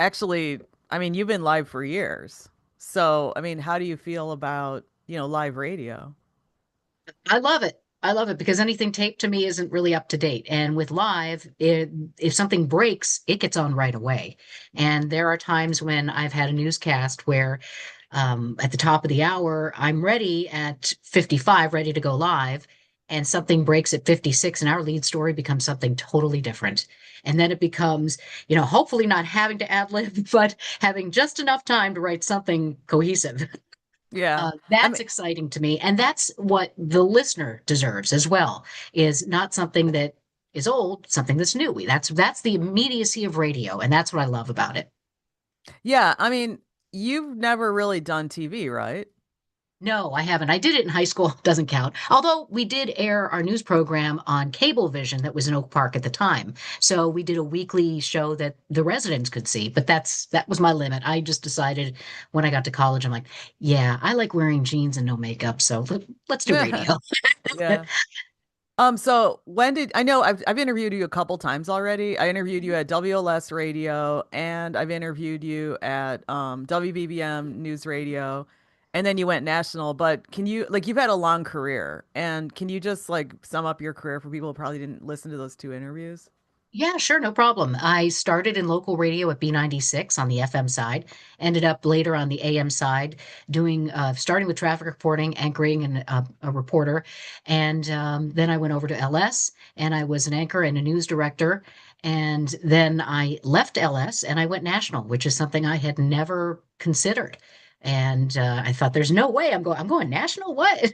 actually, I mean, you've been live for years. So, I mean, how do you feel about, live radio? I love it. I love it because anything taped to me isn't really up to date. And with live, if something breaks, it gets on right away. And there are times when I've had a newscast where at the top of the hour, I'm ready at 55, ready to go live, and something breaks at 56, and our lead story becomes something totally different. And then it becomes, hopefully not having to ad lib, but having just enough time to write something cohesive. Yeah. I That's mean, exciting to me. And that's what the listener deserves as well, is not something that is old, something that's new. That's the immediacy of radio, and that's what I love about it. yeah, I mean, you've never really done TV, right? No, I haven't. I did it in high school, doesn't count. Although we did air our news program on Cablevision that was in Oak Park at the time. So we did a weekly show that the residents could see, but that was my limit. I just decided when I got to college, I'm like, yeah, I like wearing jeans and no makeup, so let's do radio. Yeah. So when did I know I've interviewed you a couple times already. I interviewed you at WLS Radio and I've interviewed you at WBBM News Radio and then you went national. But can you like you've had a long career and can you just like sum up your career for people who probably didn't listen to those two interviews? Yeah, sure, no problem. I started in local radio at B96 on the FM side, ended up later on the AM side doing starting with traffic reporting, anchoring, and a reporter, and then I went over to LS and I was an anchor and a news director, and then I left LS and I went national, which is something I had never considered. And I thought, there's no way I'm going national. What?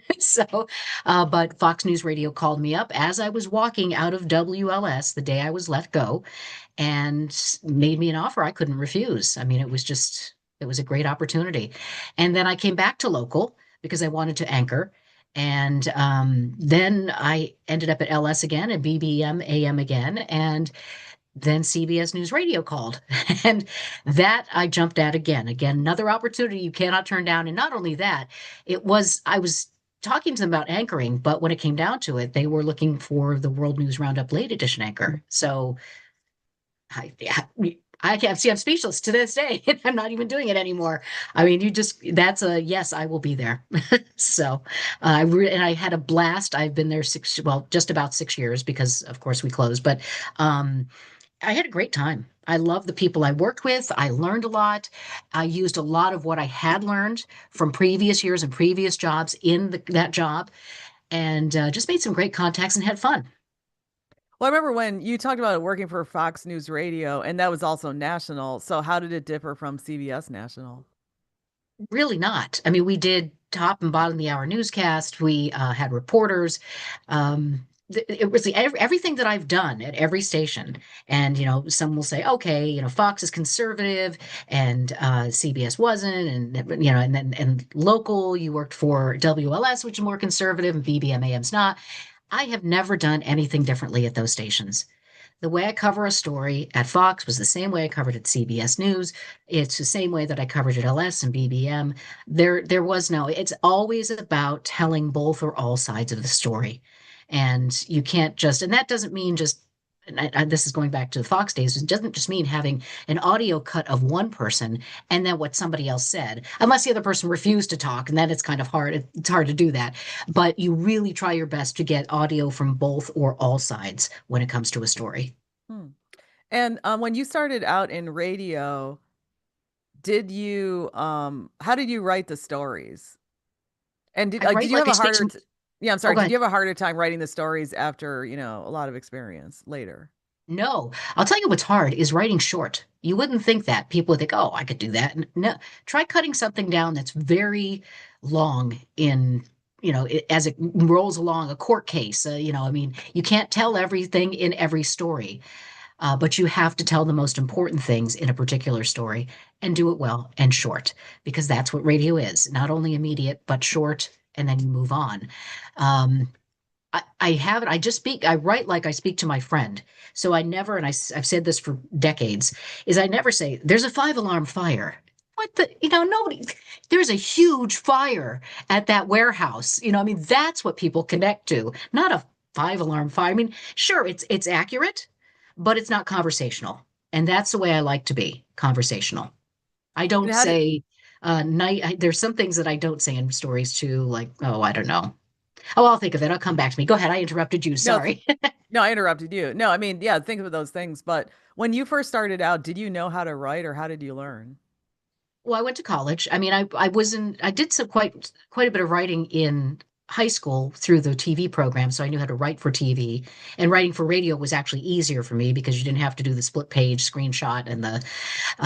But Fox News Radio called me up as I was walking out of WLS the day I was let go and made me an offer I couldn't refuse. I mean, it was a great opportunity. And then I came back to local because I wanted to anchor. And then I ended up at LS again and BBM AM again. And then CBS News Radio called. And that I jumped at again. Again, another opportunity you cannot turn down. And not only that, I was talking to them about anchoring, but when it came down to it, they were looking for the World News Roundup late edition anchor. So yeah, I can't see, I'm speechless to this day. I'm not even doing it anymore. I mean, that's a yes, I will be there. So, and I had a blast. I've been there just about 6 years because, of course, we closed, but, I had a great time. I love the people I worked with. I learned a lot. I used a lot of what I had learned from previous years and previous jobs in that job, and just made some great contacts and had fun. Well, I remember when you talked about working for Fox News Radio and that was also national. So how did it differ from CBS National? Really not. I mean, we did top and bottom of the hour newscast. We had reporters. It was everything that I've done at every station. And, some will say, okay, Fox is conservative and CBS wasn't. And local, you worked for WLS, which is more conservative, and BBMAM's not. I have never done anything differently at those stations. The way I cover a story at Fox was the same way I covered at CBS News. It's the same way that I covered at LS and BBM. There was no, it's always about telling both or all sides of the story. And you can't just, and that doesn't mean just, this is going back to the Fox days, it doesn't just mean having an audio cut of one person and then what somebody else said, unless the other person refused to talk, and then it's kind of hard. It's hard to do that. But you really try your best to get audio from both or all sides when it comes to a story. Hmm. And when you started out in radio, did you how did you write the stories? And I did write you like have I a speak harder to, yeah, I'm oh, sorry. go Did ahead. you have a harder time writing the stories after, a lot of experience later? No, I'll tell you what's hard is writing short. You wouldn't think that. People would think, oh, I could do that. No, try cutting something down that's very long as it rolls along a court case. I mean, you can't tell everything in every story, but you have to tell the most important things in a particular story and do it well and short because that's what radio is. Not only immediate, but short, and then you move on. Um, I haven't, I write like I speak to my friend. So I never, and I've said this for decades, is I never say, there's a 5 alarm fire. What nobody, there's a huge fire at that warehouse. I mean, that's what people connect to, not a 5 alarm fire. I mean, sure, it's accurate, but it's not conversational. And that's the way I like to be, conversational. I And don't how did say there's some things that I don't say in stories too, like, oh, I don't know. Oh, I'll think of it. I'll come back to me. Go ahead. I interrupted you. no Sorry. no, I interrupted you. No, I mean, yeah, think of those things. But when you first started out, did you know how to write or how did you learn? Well, I went to college. I mean, I did some quite a bit of writing in high school through the TV program, so I knew how to write for TV. And writing for radio was actually easier for me because you didn't have to do the split page screenshot and the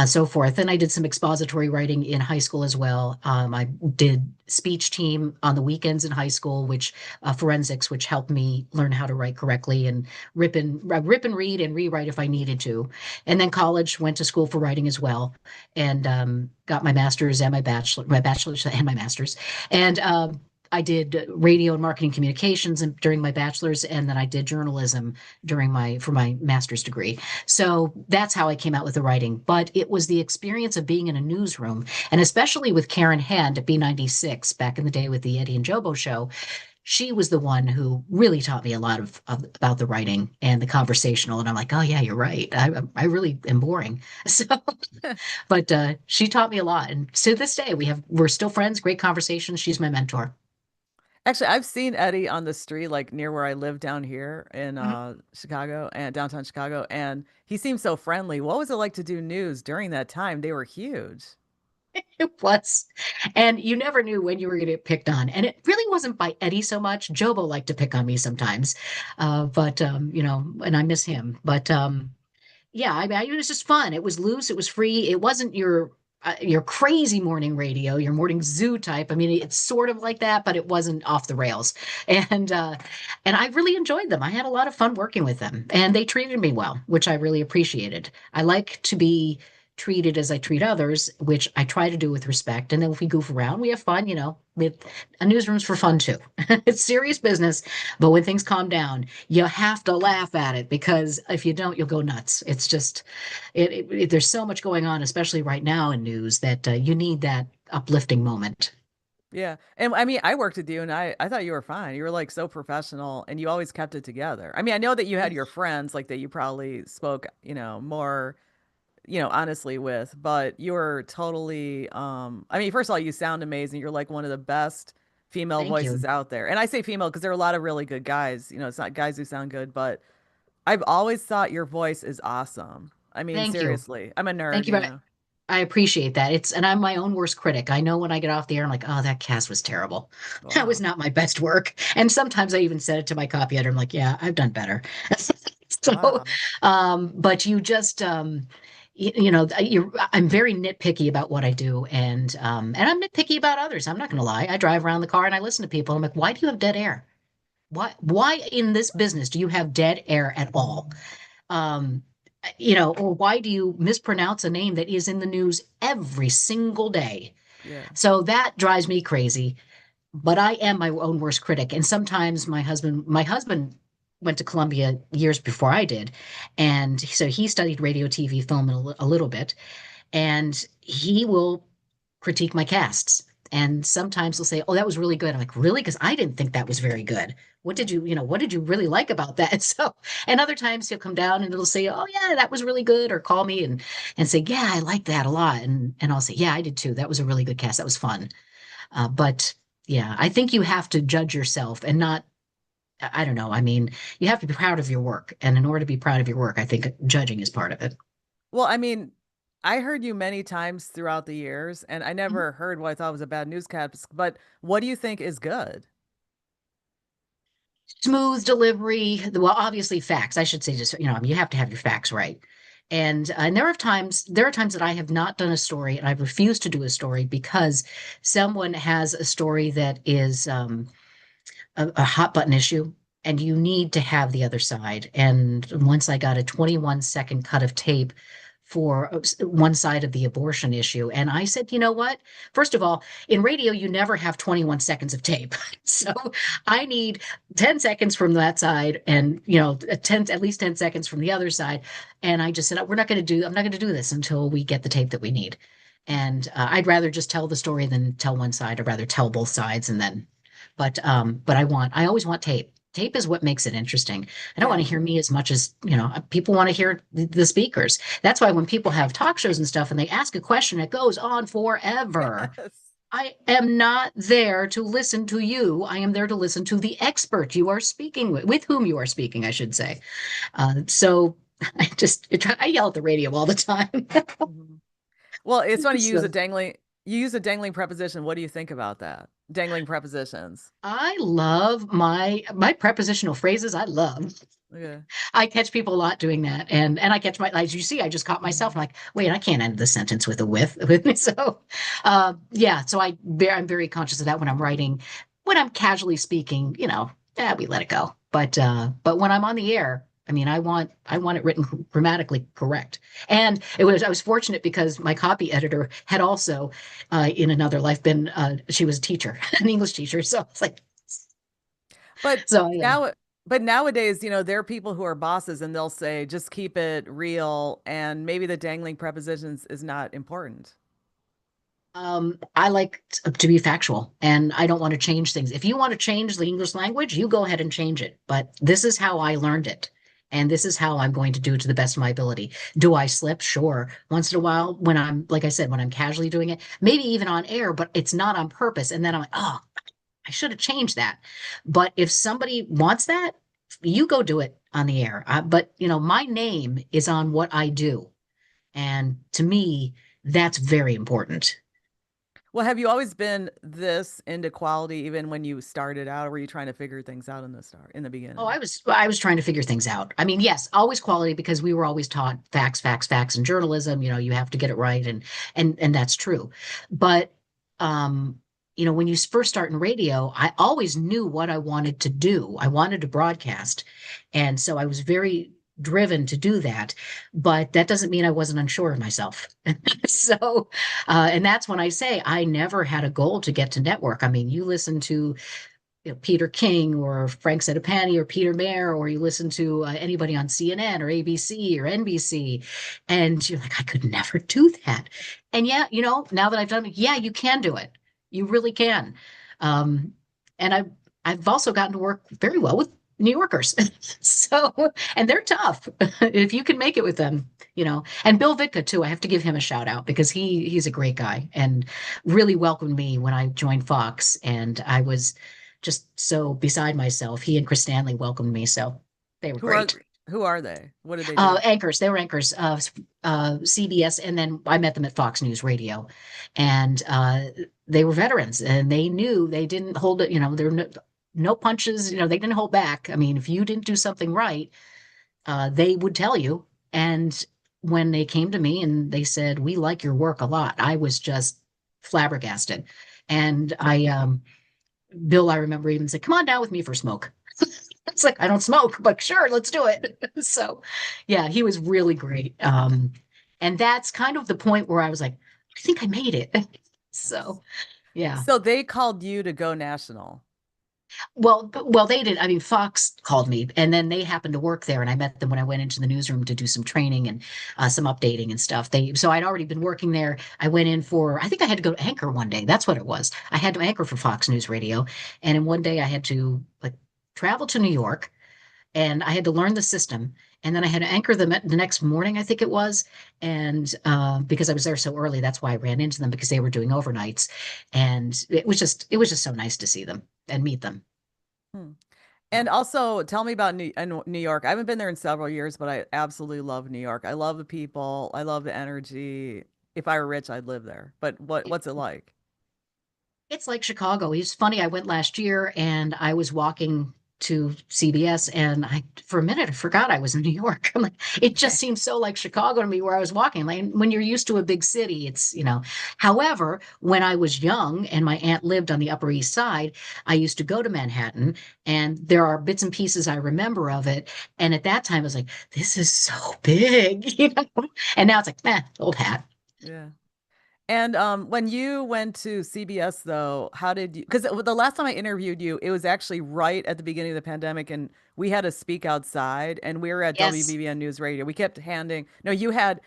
so forth. And I did some expository writing in high school as well. I did speech team on the weekends in high school, which forensics, which helped me learn how to write correctly and rip and read and rewrite if I needed to. And then college, went to school for writing as well, and got my master's and my bachelor's and my master's. And I did radio and marketing communications during my bachelor's, and then I did journalism for my master's degree. So that's how I came out with the writing. But it was the experience of being in a newsroom, and especially with Karen Hand at B96 back in the day with the Eddie and Jobo show. She was the one who really taught me a lot about the writing and the conversational. And I'm like, oh yeah, you're right. I really am boring. So, but she taught me a lot, and to this day we're still friends. Great conversations. She's my mentor. Actually, I've seen Eddie on the street, like near where I live down here in Mhm. Chicago and downtown Chicago, and he seemed so friendly. What was it like to do news during that time? They were huge. It was. And you never knew when you were going to get picked on. And it really wasn't by Eddie so much. Jobo liked to pick on me sometimes. And I miss him. But yeah, I mean, it was just fun. It was loose. It was free. It wasn't your crazy morning radio, your morning zoo type. I mean, it's sort of like that, but it wasn't off the rails. And and I really enjoyed them. I had a lot of fun working with them, and they treated me well, which I really appreciated. I like to be treated as I treat others, which I try to do with respect. And then if we goof around, we have fun. With a newsroom's for fun too. It's serious business, but when things calm down, you have to laugh at it because if you don't, you'll go nuts. It's just there's so much going on, especially right now in news, that you need that uplifting moment. Yeah. And I mean, I worked with you and I thought you were fine. You were like so professional and you always kept it together. I mean, I know that you had your friends like that you probably spoke, more, honestly with, but you were totally, I mean, first of all, you sound amazing. You're like one of the best female Thank voices you. out there. And I say female because there are a lot of really good guys. It's not guys who sound good, but I've always thought your voice is awesome. I mean, Thank you. seriously, I'm a Thank nerd, you. I appreciate that. And I'm my own worst critic. I know when I get off the air, I'm like, oh, that cast was terrible. That was Wow. not my best work. And sometimes I even said it to my copy editor. I'm like, yeah, I've done better. So, Wow. but you just, I'm very nitpicky about what I do. And I'm nitpicky about others. I'm not going to lie. I drive around the car and I listen to people. I'm like, why do you have dead air? Why in this business do you have dead air at all? Um, or why do you mispronounce a name that is in the news every single day? Yeah. So that drives me crazy. But I am my own worst critic. And sometimes my husband went to Columbia years before I did. And so he studied radio, TV, film a little bit. And he will critique my casts. And sometimes he'll say, "Oh, that was really good." I'm like, "Really?" Because I didn't think that was very good. What did you really like about that? So, and other times he'll come down and it'll say, "Oh, yeah, that was really good," or call me and say, "Yeah, I like that a lot." And I'll say, "Yeah, I did too. That was a really good cast. That was fun." But yeah, I think you have to judge yourself and not. I don't know. I mean, you have to be proud of your work, and in order to be proud of your work, I think judging is part of it. Well, I mean, I heard you many times throughout the years, and I never heard what I thought was a bad newscast. But what do you think is good? Smooth delivery. Well, obviously facts. I should say just, you have to have your facts right. And there are times that I have not done a story and I've refused to do a story because someone has a story that is a hot button issue and you need to have the other side. And once I got a 21-second cut of tape for one side of the abortion issue, and I said, you know what? First of all, in radio, you never have 21 seconds of tape. So I need 10 seconds from that side and, at least 10 seconds from the other side. And I just said, I'm not going to do this until we get the tape that we need. And I'd rather just tell the story than tell one side. I'd rather tell both sides and then but I always want tape. Tape is what makes it interesting. I don't want Yeah. to hear me as much as, people want to hear the speakers. That's why when people have talk shows and stuff and they ask a question, it goes on forever. Yes. I am not there to listen to you. I am there to listen to the expert you are speaking with whom you are speaking, I should say. So I yell at the radio all the time. Mhm. Well, it's funny So you use a dangling preposition. What do you think about that? Dangling prepositions. I love my prepositional phrases. I love. Okay. I catch people a lot doing that, and I catch as you see, I just caught myself. Mhm. I'm like, wait, I can't end the sentence with a with. So, yeah. So I'm very conscious of that when I'm writing, when I'm casually speaking. We let it go. But when I'm on the air, I mean, I want it written grammatically correct. And I was fortunate because my copy editor had also, in another life, been she was a teacher, an English teacher. So it's like, But so yeah. now, but nowadays, there are people who are bosses and they'll say, just keep it real. And maybe the dangling prepositions is not important. I like to be factual and I don't want to change things. If you want to change the English language, you go ahead and change it. But this is how I learned it. And this is how I'm going to do it to the best of my ability. Do I slip? Sure. Once in a while, when I'm, like I said, when I'm casually doing it, maybe even on air, but it's not on purpose. And then I'm like, oh, I should have changed that. But if somebody wants that, you go do it on the air. But, my name is on what I do. And to me, that's very important. Well, have you always been this into quality even when you started out, or were you trying to figure things out in the Oh, beginning? I was trying to figure things out. I mean, yes, always quality because we were always taught facts, facts, facts in journalism. You have to get it right, and that's true. But um, when you first start in radio, I always knew what I wanted to do. I wanted to broadcast, and so I was very driven to do that. But that doesn't mean I wasn't unsure of myself. So, and that's when I say I never had a goal to get to network. I mean, you listen to Peter King or Frank Sedapani or Peter Mayer, or you listen to anybody on CNN or ABC or NBC, and you're like, I could never do that. And yeah, now that I've done it, yeah, you can do it. You really can. Um, and I've also gotten to work very well with New Yorkers. So, and they're tough if you can make it with them, And Bill Vitka too, I have to give him a shout out because he's a great guy and really welcomed me when I joined Fox, and I was just so beside myself. He and Chris Stanley welcomed me, so they were Who are great. who are they? What did they do? Anchors, they were anchors of CBS, and then I met them at Fox News Radio, and they were veterans, and they knew they didn't hold it. There were no punches. They didn't hold back. I mean, if you didn't do something right, they would tell you. And when they came to me and they said, "We like your work a lot," I was just flabbergasted, and Bill, I remember even said, "Come on down with me for a smoke." It's like, I don't smoke, but sure, let's do it. So, yeah, he was really great. And that's kind of the point where I was like, I think I made it. Nice. So, yeah. So they called you to go national. Well, they did. I mean, Fox called me, and then they happened to work there, and I met them when I went into the newsroom to do some training and some updating and stuff. So I'd already been working there. I went in I think I had to go to anchor one day. That's what it was. I had to anchor for Fox News Radio, and in one day I had to like travel to New York, and I had to learn the system. And then I had to anchor them the next morning, I think it was. And because I was there so early, that's why I ran into them because they were doing overnights. And it was just so nice to see them and meet them. Hmm. And also, tell me about New York. I haven't been there in several years, but I absolutely love New York. I love the people. I love the energy. If I were rich, I'd live there. But what's it like? It's like Chicago. It's funny. I went last year and I was walking to CBS, and for a minute, I forgot I was in New York. I'm like, it just seems so like Chicago to me where I was walking. Like when you're used to a big city, However, when I was young and my aunt lived on the Upper East Side, I used to go to Manhattan, and there are bits and pieces I remember of it. And at that time, I was like, this is so big, And now it's like, old hat. Yeah. And when you went to CBS though, how did you? Because the last time I interviewed you, it was actually right at the beginning of the pandemic, and we had to speak outside, and we were at Yes, WBBM News Radio. We kept handing. No, you had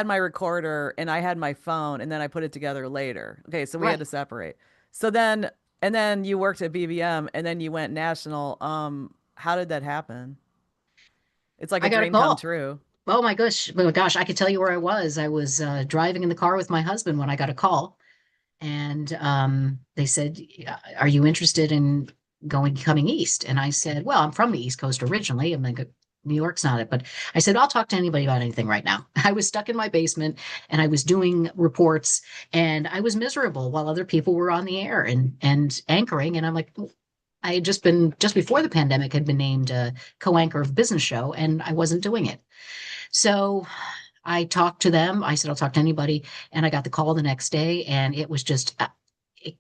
my recorder, and I had my phone, and then I put it together later. Okay, so we had right. to separate. So then, and then you worked at BBM, and then you went national. how did that happen? It's like I a got a dream come call. true. Oh my gosh, I could tell you where I was. I was driving in the car with my husband when I got a call, and they said, "Are you interested in coming east?" And I said, "Well, I'm from the East Coast originally. I'm like, New York's not it, but I said I'll talk to anybody about anything right now." I was stuck in my basement, and I was doing reports, and I was miserable while other people were on the air and anchoring, and I'm like. I had just before the pandemic had been named co-anchor of a business show, and I wasn't doing it. So I talked to them. I said, I'll talk to anybody. And I got the call the next day, and it was just, it,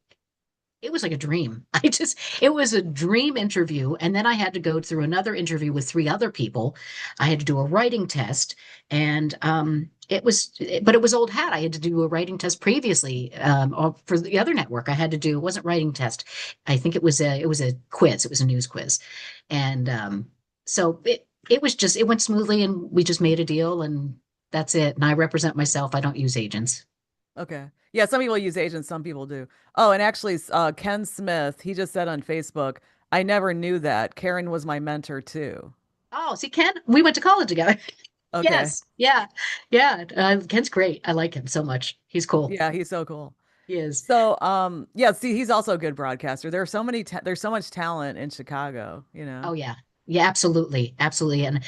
it was like a dream. It was a dream interview. And then I had to go through another interview with three other people. I had to do a writing test, and but it was old hat. I had to do a writing test previously, for the other network. I had to do, it wasn't writing test. I think it was a quiz. It was a news quiz. And, so it was just, it went smoothly, and we just made a deal, and that's it. And I represent myself. I don't use agents. Okay. Yeah, some people use agents, some people do. Oh, and actually, Ken Smith, he just said on Facebook, I never knew that. Karen was my mentor too. Oh, see, Ken, we went to college together. Okay. Yes. Yeah. Yeah. Ken's great. I like him so much. He's cool. Yeah, he's so cool. He is. So, yeah, see, he's also a good broadcaster. There are so many, there's so much talent in Chicago, you know? Oh, yeah. Yeah, absolutely. Absolutely. And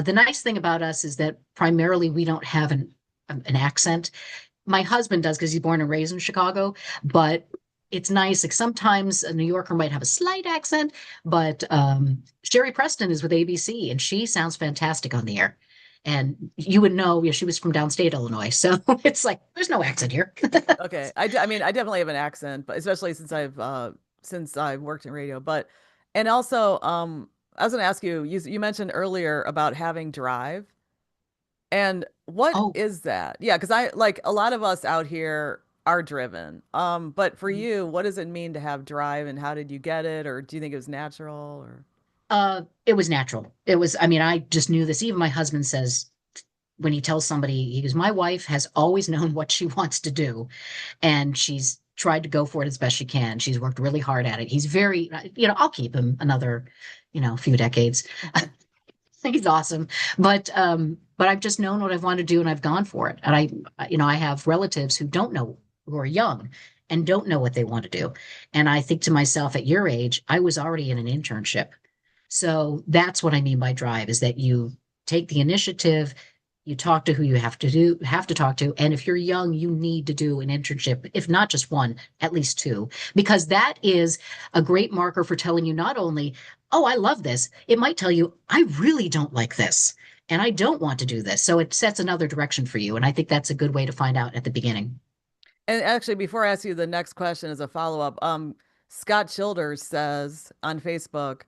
the nice thing about us is that primarily we don't have an accent. My husband does because he's born and raised in Chicago, but it's nice. Like sometimes a New Yorker might have a slight accent, but Sherry Preston is with ABC and she sounds fantastic on the air. And you would know, yeah, she was from downstate Illinois. So it's like, there's no accent here. Okay. I mean, I definitely have an accent, but especially since I've worked in radio, but, and also, I was going to ask you, you mentioned earlier about having drive. And what Oh, is that? Yeah, because I like a lot of us out here are driven. But for you, what does it mean to have drive and how did you get it? Or do you think it was natural or it was natural. It was, I mean, I just knew this. Even my husband says when he tells somebody, he goes, my wife has always known what she wants to do, and she's tried to go for it as best she can. She's worked really hard at it. He's very, I'll keep him another, few decades. He's awesome. But I've just known what I've wanted to do and I've gone for it. And I have relatives who don't know, who are young and don't know what they want to do. And I think to myself, at your age, I was already in an internship. So that's what I mean by drive, is that you take the initiative, you talk to who you have to talk to. And if you're young, you need to do an internship, if not just one, at least two, because that is a great marker for telling you not only, oh, I love this, it might tell you, I really don't like this and I don't want to do this. So it sets another direction for you. And I think that's a good way to find out at the beginning. and actually before I ask you the next question as a follow-up, Scott Childers says on Facebook,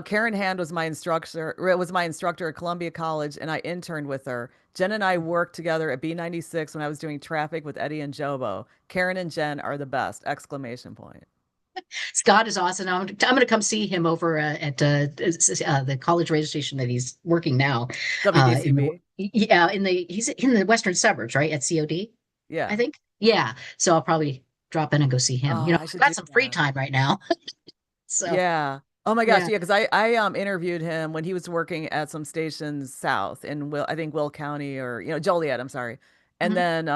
Karen Hand was my instructor at Columbia College and I interned with her. Jen and I worked together at B96 when I was doing traffic with Eddie and Jobo. Karen and Jen are the best! Exclamation point. Scott is awesome. I'm going to come see him over at the college radio station that he's working now. WDCB. He's in the western suburbs, right? At COD, I Yeah. think. Yeah. So I'll probably drop in and go see him. Oh, I I've should do got some free that. time right now. So Yeah. Oh my gosh, yeah. yeah, because I interviewed him when he was working at some stations south in I think Will County or Joliet, I'm sorry. And Mhm. then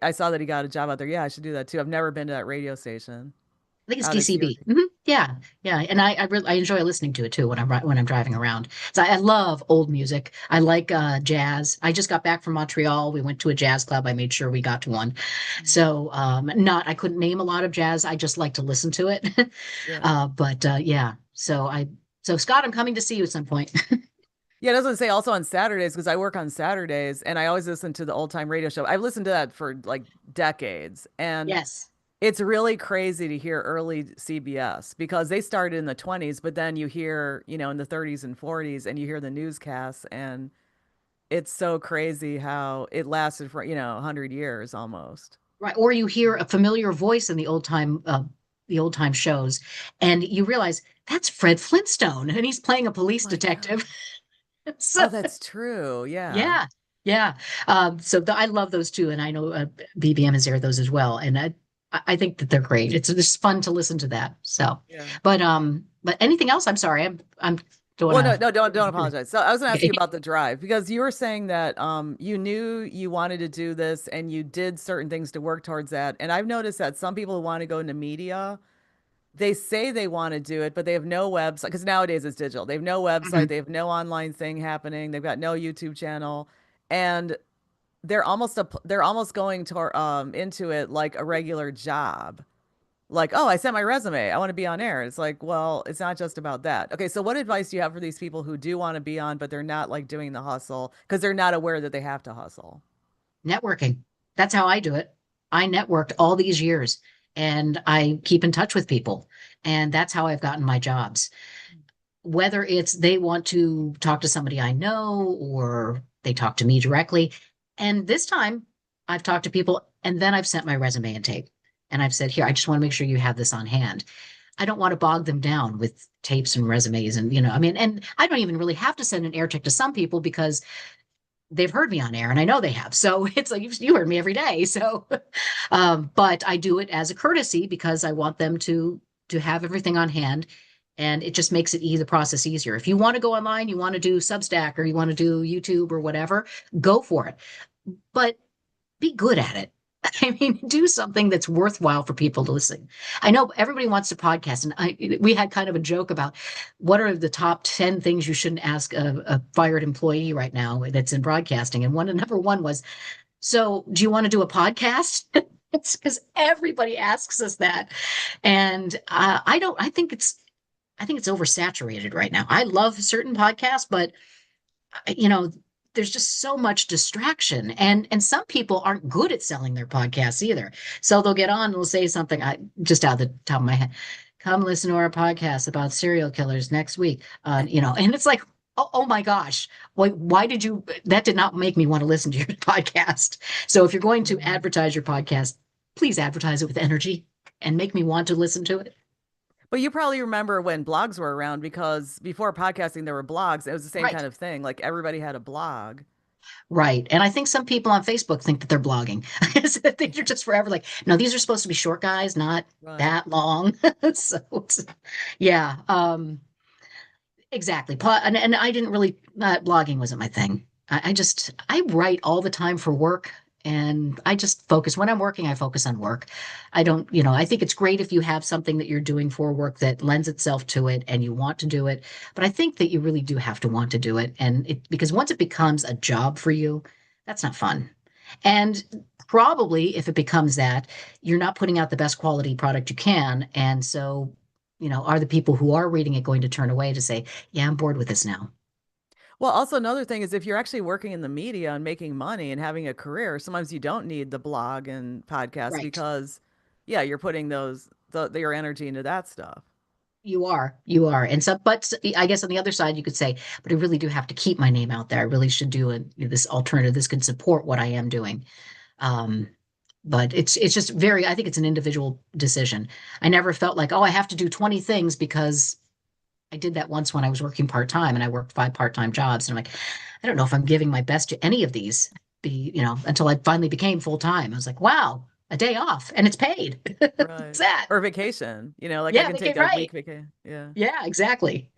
I saw that he got a job out there. Yeah, I should do that too. I've never been to that radio station I think it's out at DCB. COD. Yeah, yeah, and I enjoy listening to it too when I'm driving around. So I love old music. I like jazz. I just got back from Montreal. We went to a jazz club. I made sure we got to one. Mhm. So not I couldn't name a lot of jazz. I just like to listen to it. Yeah. But yeah. So Scott, I'm coming to see you at some point. Yeah, it doesn't say also on Saturdays because I work on Saturdays and I always listen to the old time radio show. I've listened to that for like decades. And Yes. it's really crazy to hear early CBS because they started in the 20s, but then you hear, in the 30s and 40s and you hear the newscasts and it's so crazy how it lasted for, 100 years almost. Right. Or you hear a familiar voice in the old time shows, and you realize that's Fred Flintstone, and he's playing a Oh police my God. detective. So Oh, that's true. Yeah. yeah, yeah. I love those too, and I know BBM has aired those as well, and I think that they're great. It's just fun to listen to that. So, Yeah. but anything else? I'm sorry. I'm Don't Well, no, want no, don't to. apologize. So I was gonna ask you Okay. about the drive because you were saying that you knew you wanted to do this and you did certain things to work towards that. And I've noticed that some people who want to go into media, they say they want to do it, but they have no website because nowadays it's digital. They have no website, Mhm. they have no online thing happening, they've got no YouTube channel, and they're almost going to into it like a regular job. Like, oh, I sent my resume. I want to be on air. It's like, well, it's not just about that. Okay, so what advice do you have for these people who do want to be on, but they're not like doing the hustle because they're not aware that they have to hustle? Networking. That's how I do it. I networked all these years and I keep in touch with people. And that's how I've gotten my jobs. Whether it's they want to talk to somebody I know or they talk to me directly. And this time I've talked to people and then I've sent my resume and tape. And I've said, here, I just want to make sure you have this on hand. I don't want to bog them down with tapes and resumes. And, I mean, and I don't even really have to send an air check to some people because they've heard me on air and I know they have. So it's like you heard me every day. So, but I do it as a courtesy because I want them to have everything on hand, and it just makes the process easier. If you want to go online, you want to do Substack or you want to do YouTube or whatever, go for it. But be good at it. I mean, do something that's worthwhile for people to listen. I know everybody wants to podcast, and we had kind of a joke about what are the top 10 things you shouldn't ask a fired employee right now that's in broadcasting. And number one was, so do you want to do a podcast? It's because everybody asks us that. And I don't, I think it's oversaturated right now. I love certain podcasts, but you know, there's just so much distraction, and some people aren't good at selling their podcasts either. So they'll get on and they'll say something, I just out of the top of my head, come listen to our podcast about serial killers next week. And it's like, oh my gosh, why did you, that did not make me want to listen to your podcast. So if you're going to Mhm. advertise your podcast, please advertise it with energy and make me want to listen to it. But you probably remember when blogs were around because before podcasting, there were blogs. It was the same Right. kind of thing. Like everybody had a blog. Right. And I think some people on Facebook think that they're blogging. I think you're just forever like, no, these are supposed to be short guys, not Right. that long. So yeah, exactly. And I didn't really, blogging wasn't my thing. I write all the time for work and I just focus when I'm working, I focus on work. I don't, I think it's great if you have something that you're doing for work that lends itself to it and you want to do it. But I think that you really do have to want to do it. Because once it becomes a job for you, that's not fun. And probably if it becomes that, you're not putting out the best quality product you can. And so, are the people who are reading it going to turn away to say, yeah, I'm bored with this now. Well, also another thing is if you're actually working in the media and making money and having a career, sometimes you don't need the blog and podcast Right. because, yeah, you're putting your energy into that stuff. You are. And so, but I guess on the other side, you could say, but I really do have to keep my name out there. I really should do this alternative. This could support what I am doing. Um, but it's just I think it's an individual decision. I never felt like, oh, I have to do 20 things because I did that once when I was working part-time and I worked 5 part-time jobs. And I'm like, I don't know if I'm giving my best to any of these until I finally became full-time. I was like, wow, a day off and it's paid. What's Right. that? Or vacation, like I Yeah, can they take get a right. week vacation. Yeah. Yeah, exactly.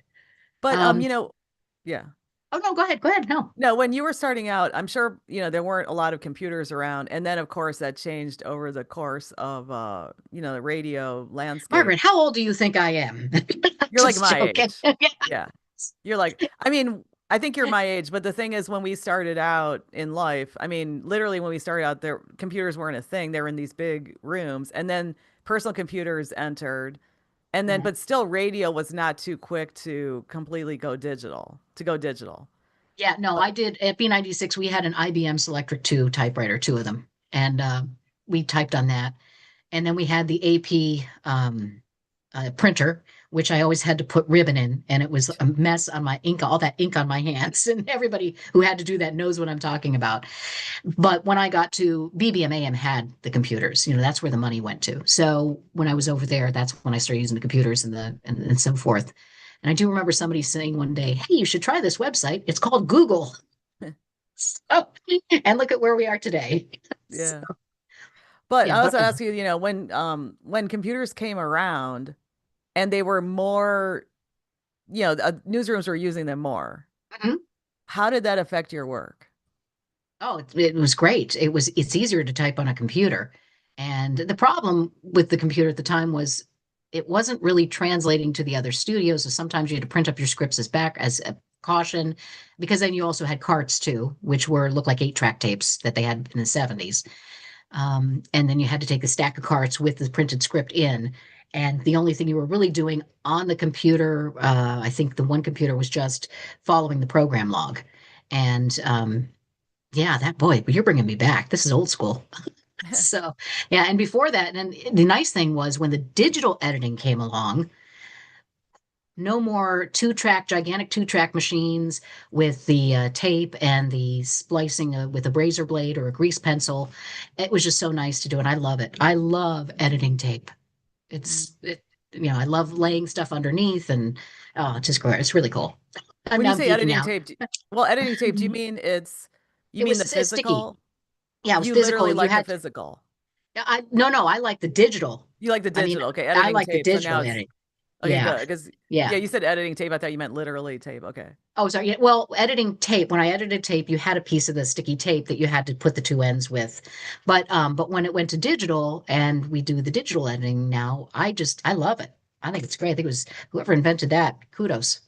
But Um, yeah. oh no, go ahead. Go ahead. No. No, when you were starting out, I'm sure, there weren't a lot of computers around. And then of course that changed over the course of the radio landscape. Margaret, how old do you think I am? You're like Just my joking. age. Yeah. Yeah. You're like, I mean, I think you're my age, but the thing is, when we started out in life, I mean, literally when we started out, there computers weren't a thing. They were in these big rooms, and then personal computers entered, and then Mhm. but still, radio was not too quick to completely go digital. To go digital. Yeah, no, I did at B96. We had an IBM Selectric 2 typewriter, two of them, and we typed on that. And then we had the AP printer, which I always had to put ribbon in, and it was a mess on my ink, all that ink on my hands. And everybody who had to do that knows what I'm talking about. But when I got to BBM AM had the computers, that's where the money went to. So when I was over there, that's when I started using the computers and so forth. And I do remember somebody saying one day, "Hey, you should try this website. It's called Google." So, and look at where we are today. So, Yeah. But yeah, I was but gonna ask you, when computers came around and they were more newsrooms were using them more. Mhm. How did that affect your work? Oh, it was great. It's easier to type on a computer. And the problem with the computer at the time was it wasn't really translating to the other studios. So sometimes you had to print up your scripts as a caution, because then you also had carts too, which were looked like 8-track tapes that they had in the 70s. And then you had to take a stack of carts with the printed script in. And the only thing you were really doing on the computer, I think the one computer was just following the program log. And yeah, that boy, you're bringing me back. This is old school. So, yeah, and before that, and the nice thing was when the digital editing came along, no more gigantic 2-track machines with the tape and the splicing with a razor blade or a grease pencil. It was just so nice to do, and I love it. I love editing tape. Mm. I love laying stuff underneath, and oh, it's just great. It's really cool. I'm When you now say geeking editing out. tape, well, editing tape, do you mean you It mean was the sticky. physical? Yeah, it was You physical. literally You like the had physical. no, no, I like the digital. You like the I mean, digital. Okay, I editing like the tape. So now digital it's editing. okay, Yeah, good. Because yeah. yeah, you said editing tape. I thought you meant literally tape. Okay. Oh, sorry. Yeah, well, editing tape. When I edited tape, you had a piece of the sticky tape that you had to put the two ends with. But when it went to digital and we do the digital editing now, I love it. I think it's great. I think it was whoever invented that. Kudos.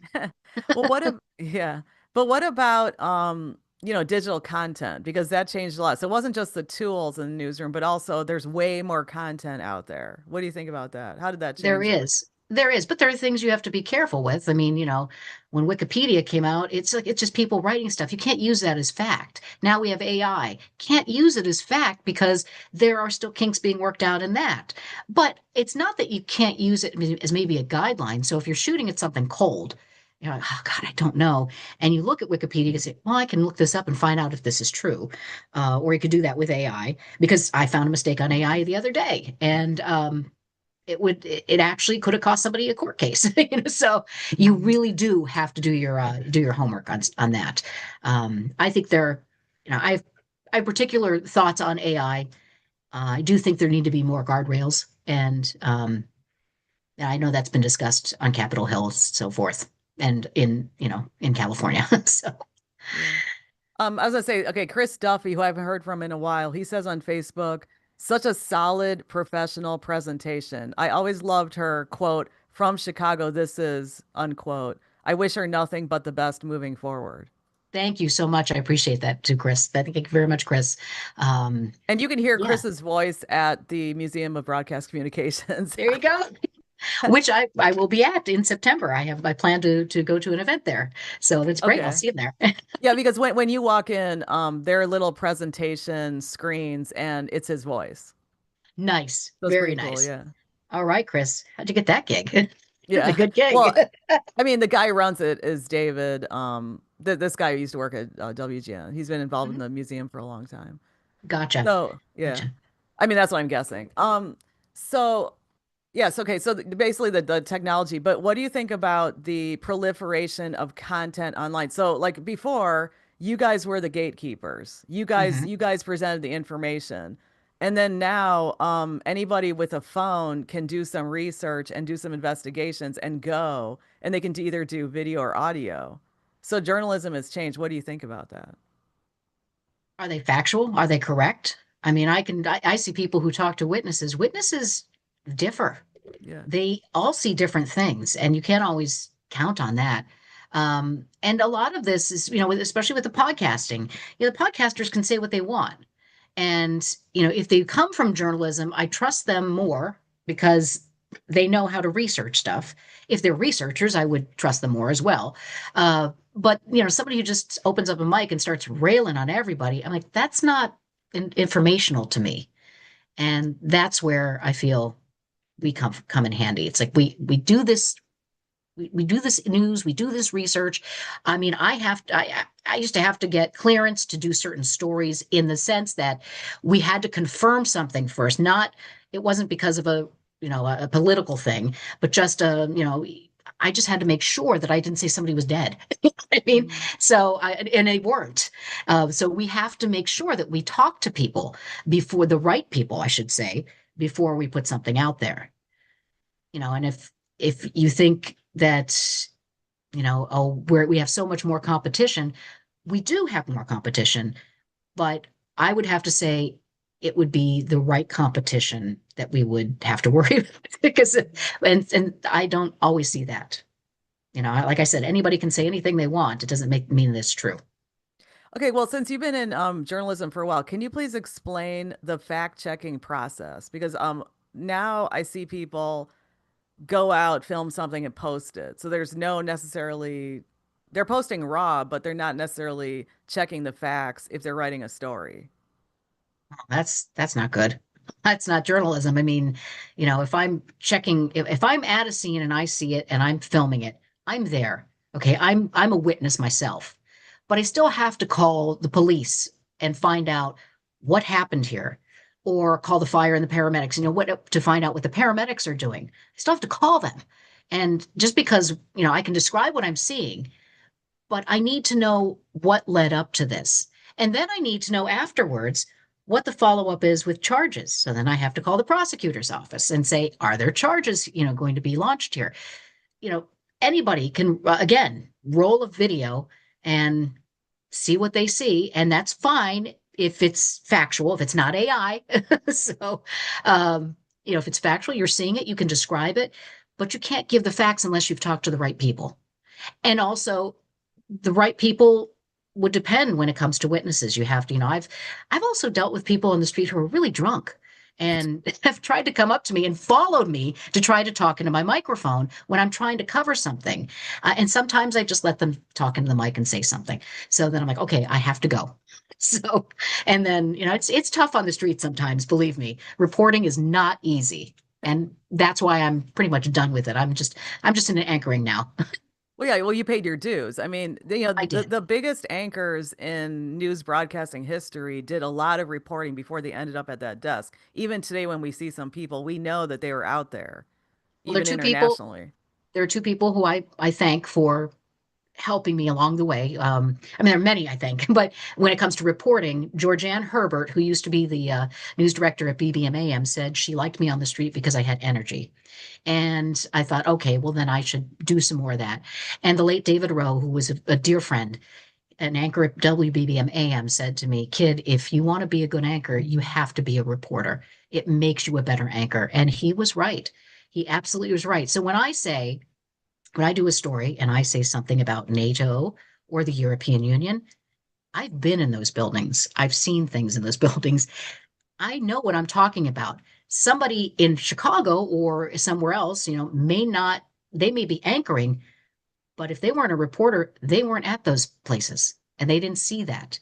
Well, yeah. But what about digital content? Because that changed a lot. So it wasn't just the tools in the newsroom, but also there's way more content out there. What do you think about that? How did that There change everything? is. There is, but there are things you have to be careful with. I mean, when Wikipedia came out, it's just people writing stuff. You can't use that as fact. Now we have AI. Can't use it as fact because there are still kinks being worked out in that. But it's not that you can't use it as maybe a guideline. So if you're shooting at something cold, you're like, oh God, I don't know. And you look at Wikipedia and say, well, I can look this up and find out if this is true. Or you could do that with AI because I found a mistake on AI the other day. And it actually could have cost somebody a court case. So you really do have to do your homework on that. I think I have particular thoughts on AI. I do think there need to be more guardrails, and I know that's been discussed on Capitol Hill, so forth, and in California. So Yeah. I was gonna say, okay, Chris Duffy, who I haven't heard from in a while, he says on Facebook, such a solid professional presentation. I always loved her quote from Chicago, this is unquote. I wish her nothing but the best moving forward. thank you so much. I appreciate that too, Chris. Thank you very much, Chris. Um, And you can hear yeah, Chris's voice at the Museum of Broadcast Communications. there you go. Which I will be at in September. I plan to go to an event there. So that's great. I'll Okay. see you there. Yeah, because when you walk in, there are little presentation screens and it's his voice. Nice. That's Very pretty cool. nice. Yeah. All right, Chris. How'd you get that gig? It's a Yeah. good gig. Well, I mean, the guy who runs it is David. This guy who used to work at WGN. He's been involved in Mhm. the museum for a long time. Gotcha. So, yeah. Gotcha. I mean, that's what I'm guessing. So yes, okay. So basically the technology, but what do you think about the proliferation of content online? So like before, you guys were the gatekeepers. Hmm. You guys presented the information. And then now, anybody with a phone can do some research and do some investigations and go, and they can either do video or audio. So journalism has changed. What do you think about that? Are they factual? Are they correct? I mean, I see people who talk to witnesses. Witnesses differ. Yeah. They all see different things, and you can't always count on that. And a lot of this is, especially with the podcasting, the podcasters can say what they want. And, if they come from journalism, I trust them more because they know how to research stuff. If they're researchers, I would trust them more as well. But, somebody who just opens up a mic and starts railing on everybody, I'm like, that's not informational to me. And that's where I feel we come in handy. It's like we do this we do this news, we do this research. I mean, I used to have to get clearance to do certain stories in the sense that we had to confirm something first. Not it wasn't because of a political thing, but just I just had to make sure that I didn't say somebody was dead. I mean, Mm. and they weren't. So we have to make sure that we talk to people before the right people, I should say, before we put something out there. And if you think that Oh, where we have so much more competition. We do have more competition, but I would have to say it would be the right competition that we would have to worry about because and I don't always see that. Like I said, anybody can say anything they want. It doesn't mean that's true. Okay, well, since you've been in journalism for a while, can you please explain the fact-checking process? Because now I see people go out, film something, and post it. So there's no necessarily they're posting raw, but they're not necessarily checking the facts if they're writing a story. That's not good. That's not journalism. I mean, if I'm checking, if I'm at a scene and I see it and I'm filming it, I'm there. Okay, I'm a witness myself, but I still have to call the police and find out what happened here, or call the fire and the paramedics. What to find out what the paramedics are doing. I still have to call them, and just because I can describe what I'm seeing, but I need to know what led up to this. And then I need to know afterwards what the follow up is with charges. So then I have to call the prosecutor's office and say, are there charges, going to be launched here? You know, Anybody can, again, roll a video and see what they see. And that's fine if it's factual, if it's not AI. So, if it's factual, you're seeing it, you can describe it, but you can't give the facts unless you've talked to the right people. And also, the right people would depend when it comes to witnesses. You have to, I've also dealt with people on the street who are really drunk and have tried to come up to me and followed me to try to talk into my microphone when I'm trying to cover something. And sometimes I just let them talk into the mic and say something. So then I'm like, okay, I have to go. So, and then, it's tough on the street sometimes, believe me. Reporting is not easy. And that's why I'm pretty much done with it. I'm just in an anchoring now. Well, yeah, well, you paid your dues. I mean, I the, did. the biggest anchors in news broadcasting history did a lot of reporting before they ended up at that desk. Even today, when we see some people, we know that they were out there, Well, there are even two people. internationally. There are two people who I thank for helping me along the way. I mean, there are many, I think, but when it comes to reporting, Georgianne Herbert, who used to be the news director at BBMAM, said she liked me on the street because I had energy. And I thought, okay, well, then I should do some more of that. And the late David Rowe, who was a dear friend, an anchor at WBBM AM, said to me, kid, if you want to be a good anchor, you have to be a reporter. It makes you a better anchor. And he was right. He absolutely was right. So when I do a story and I say something about NATO or the European Union, I've been in those buildings. I've seen things in those buildings. I know what I'm talking about. Somebody in Chicago or somewhere else, may not, they may be anchoring, but if they weren't a reporter, they weren't at those places and they didn't see that.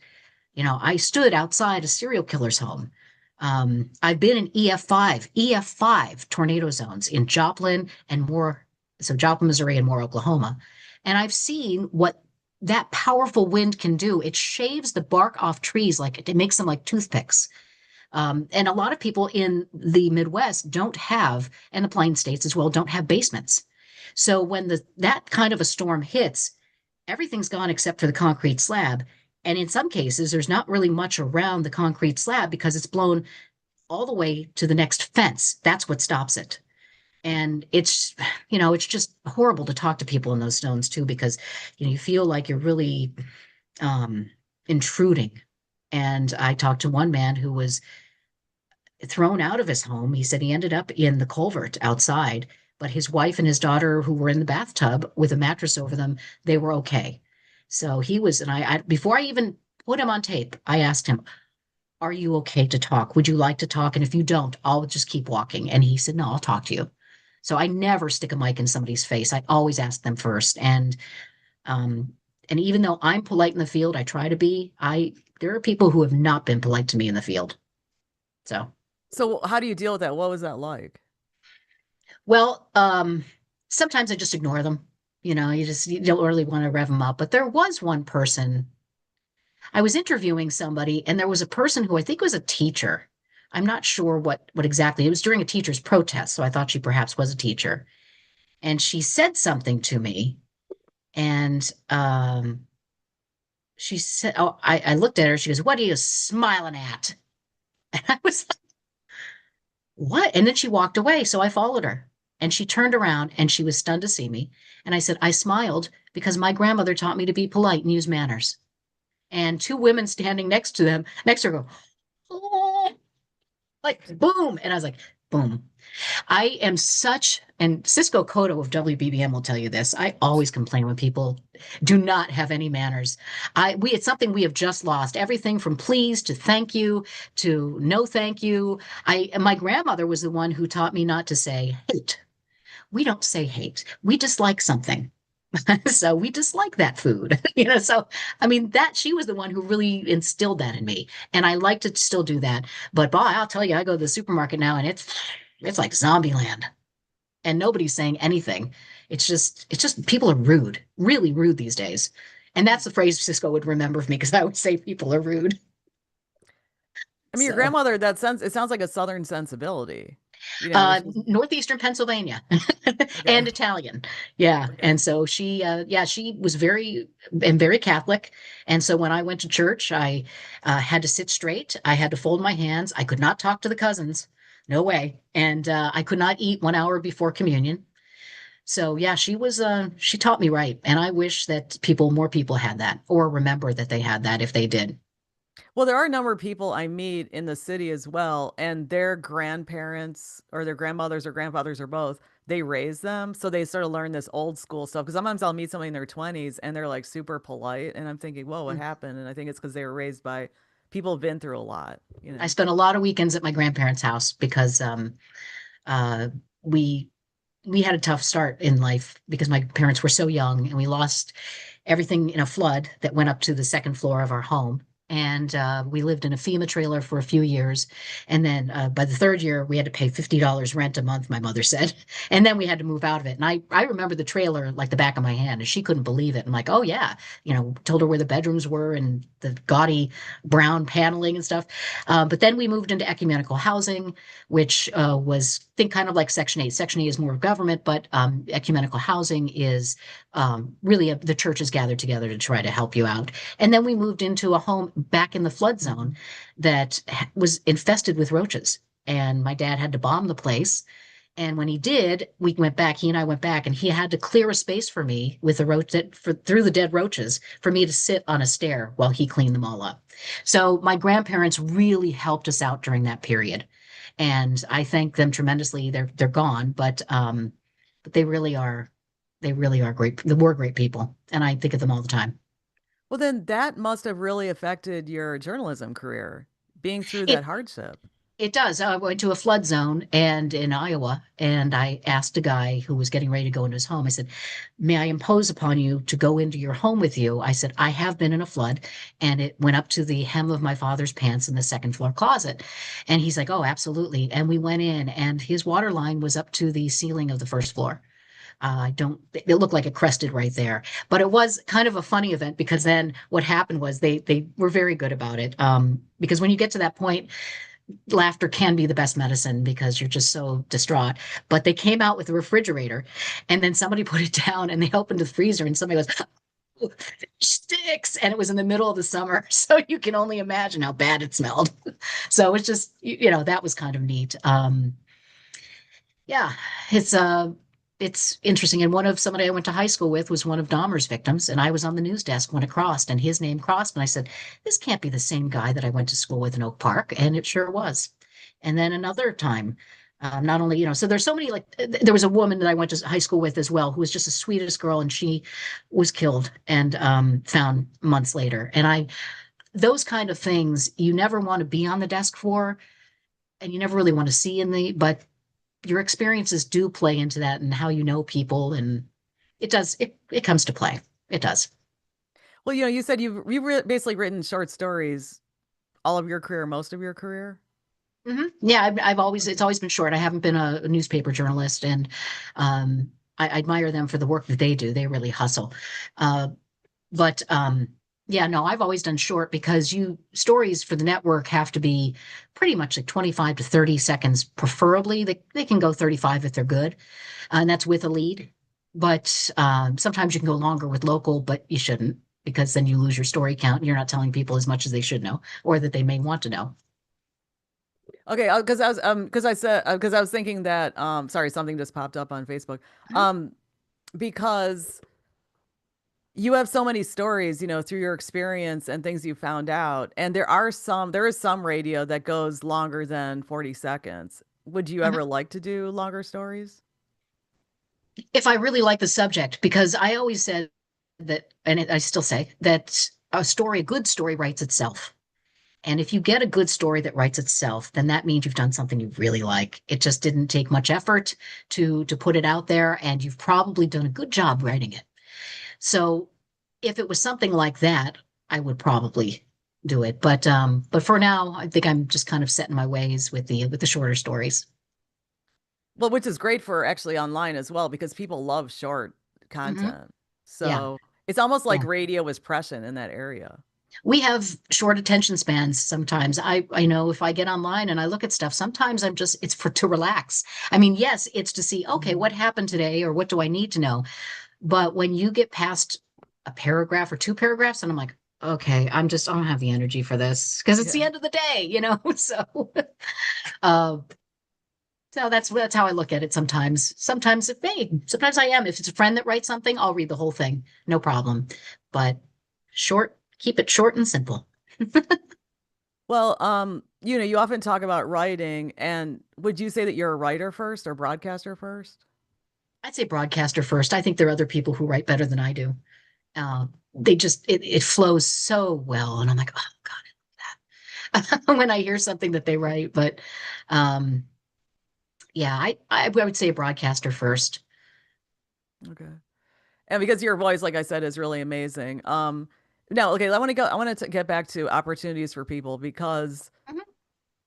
I stood outside a serial killer's home. I've been in EF5 tornado zones in Joplin and Moore, so Joplin, Missouri, and Moore, Oklahoma. And I've seen what that powerful wind can do. It shaves the bark off trees, like it makes them like toothpicks. And a lot of people in the Midwest don't have, and the Plain States as well, don't have basements. So when that kind of a storm hits, everything's gone except for the concrete slab. And in some cases, there's not really much around the concrete slab because it's blown all the way to the next fence. That's what stops it. And it's just horrible to talk to people in those zones too, because you feel like you're really um, intruding. And I talked to one man who was thrown out of his home. He said he ended up in the culvert outside, but his wife and his daughter, who were in the bathtub with a mattress over them, they were okay. So he was, and before I even put him on tape, I asked him, are you okay to talk? Would you like to talk? And if you don't, I'll just keep walking. And he said, no, I'll talk to you. So I never stick a mic in somebody's face. I always ask them first. Um, and even though I'm polite in the field, I try to be, there are people who have not been polite to me in the field. So. So, how do you deal with that? What was that like? Well, sometimes I just ignore them. You don't really want to rev them up. But there was one person, I was interviewing somebody, and there was a person who I think was a teacher. I'm not sure what exactly. It was during a teacher's protest, so I thought she perhaps was a teacher. And she said something to me, and she said, "Oh," I looked at her. She goes, "What are you smiling at?" And I was like, "What?" And then she walked away, so I followed her. And she turned around and she was stunned to see me. And I said, I smiled because my grandmother taught me to be polite and use manners. And two women standing next to her go, oh, like boom. And I was like, boom. I am such, and Cisco Cotto of WBBM will tell you this. I always complain when people do not have any manners. It's something we have just lost. Everything from please to thank you to no thank you. My grandmother was the one who taught me not to say hate. We don't say hate. We dislike something. So we dislike that food, so I mean that she was the one who really instilled that in me. And I like to still do that. But boy, I'll tell you, I go to the supermarket now and it's like zombie land and nobody's saying anything. It's just people are rude, really rude these days. And that's the phrase Cisco would remember of me because I would say people are rude. I mean, your So grandmother, it sounds like a Southern sensibility. She's northeastern Pennsylvania okay. and Italian. Yeah. Okay. And so she was very Catholic. And so when I went to church, I had to sit straight. I had to fold my hands. I could not talk to the cousins. No way. And I could not eat 1 hour before communion. So yeah, she taught me right. And I wish that more people had that or remember that they had that if they did. Well, there are a number of people I meet in the city as well, and their grandparents or their grandmothers or grandfathers or both, they raise them. So they sort of learn this old school stuff. Because sometimes I'll meet somebody in their 20s and they're like super polite. And I'm thinking, whoa, what Mm. happened? And I think it's because they were raised by people who've been through a lot, I spent a lot of weekends at my grandparents' house because uh, we we had a tough start in life because my parents were so young and we lost everything in a flood that went up to the second floor of our home. And we lived in a FEMA trailer for a few years. And then by the third year, we had to pay $50 rent a month, my mother said. And then we had to move out of it. And I remember the trailer like the back of my hand, and she couldn't believe it. I'm like, oh, yeah, told her where the bedrooms were and the gaudy brown paneling and stuff. But then we moved into ecumenical housing, which was, think kind of like Section 8. Section 8 is more of government, but ecumenical housing is really the churches gathered together to try to help you out. And then we moved into a home back in the flood zone that was infested with roaches. And my dad had to bomb the place. And when he did, he and I went back, and he had to clear a space for me with the through the dead roaches for me to sit on a stair while he cleaned them all up. So my grandparents really helped us out during that period. And I thank them tremendously. They're gone, but they really are great. They were great people, and I think of them all the time. well, then that must have really affected your journalism career, being through that It hardship. it does. I went to a flood zone and in Iowa, and I asked a guy who was getting ready to go into his home. I said, "May I impose upon you to go into your home with you?" I said, "I have been in a flood, and it went up to the hem of my father's pants in the second floor closet." And he's like, "Oh, absolutely." And we went in, and his water line was up to the ceiling of the first floor. I don't, it looked like it crested right there. But it was kind of a funny event because then what happened was they were very good about it. Because when you get to that point, laughter can be the best medicine because you're just so distraught. But they came out with a refrigerator and then somebody put it down and they opened the freezer and somebody goes, "Oh, sticks." And it was in the middle of the summer. So you can only imagine how bad it smelled. So it's just, that was kind of neat. Yeah, it's it's interesting. And somebody I went to high school with was one of Dahmer's victims, and I was on the news desk when it crossed, and his name crossed, and I said, "This can't be the same guy that I went to school with in Oak Park," and it sure was. And then another time, not only so there's so many there was a woman that I went to high school with as well who was just the sweetest girl, and she was killed and found months later. And those kind of things you never want to be on the desk for, and you never really want to see but your experiences do play into that and how you know people, and it comes to play. It does. Well, you said basically written short stories all of your career, most of your career. Yeah, I've always it's always been short. I haven't been a newspaper journalist, and I admire them for the work that they do. They really hustle. uh, but yeah, no, I've always done short because you stories for the network have to be pretty much like 25 to 30 seconds preferably. They can go 35 if they're good, and that's with a lead. But sometimes you can go longer with local, but you shouldn't because then you lose your story count and you're not telling people as much as they should know or that they may want to know. Okay, because I was thinking that sorry, something just popped up on Facebook. Mhm. Um because you have so many stories, through your experience and things you found out. And there is some radio that goes longer than 40 seconds. Would you Mhm. ever like to do longer stories? If I really like the subject, because I always said that, and I still say that a good story writes itself. And if you get a good story that writes itself, then that means you've done something you really like. It just didn't take much effort to put it out there, and you've probably done a good job writing it. So if it was something like that, I would probably do it. But for now, I think I'm just kind of set in my ways with the shorter stories. Well, which is great for actually online as well because people love short Hmm. content. Yeah, So it's almost like yeah. radio was prescient in that area. We have short attention spans sometimes. I know if I get online and I look at stuff, sometimes it's for to relax. I mean, yes, it's to see, okay, Mhm. what happened today or what do I need to know? But when you get past a paragraph or two paragraphs, and I'm like, okay, I don't have the energy for this because it's the Yeah. end of the day, you know? Uh, so that's how I look at it sometimes. Sometimes I am. If it's a friend that writes something, I'll read the whole thing, no problem. But keep it short and simple. Well, you often talk about writing, and would you say that you're a writer first or broadcaster first? I'd say broadcaster first. I think there are other people who write better than I do. They just it flows so well, and I'm like, oh God, when I hear something that they write. But um, yeah, I would say a broadcaster first. Okay. And because your voice, like I said, is really amazing. No, okay, I want to get back to opportunities for people because Mhm.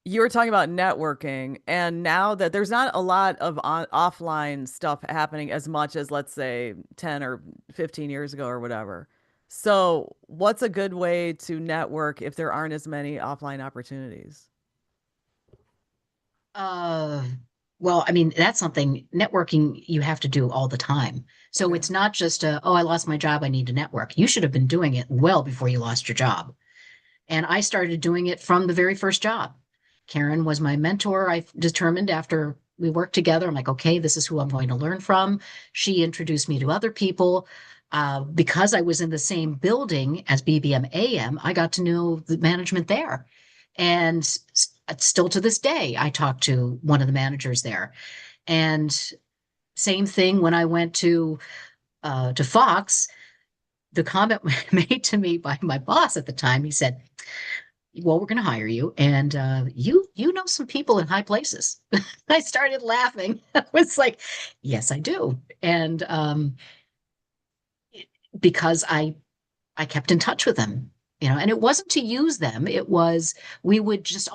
you were talking about networking, and now that there's not a lot of offline stuff happening as much as, let's say, 10 or 15 years ago or whatever. So, what's a good way to network if there aren't as many offline opportunities? Uh, well, I mean, that's something networking you have to do all the time. So Okay. it's not just oh, I lost my job, I need to network. You should have been doing it well before you lost your job. And I started doing it from the very first job. Karen was my mentor. I determined after we worked together, I'm like, okay, this is who I'm going to learn from. She introduced me to other people. Because I was in the same building as BBM AM, I got to know the management there. And still to this day, I talk to one of the managers there. And same thing when I went to Fox, the comment made to me by my boss at the time, he said, well, we're going to hire you, and you know some people in high places. I started laughing. I was like, yes, I do, and because I kept in touch with them, you know, and it wasn't to use them. It was we would just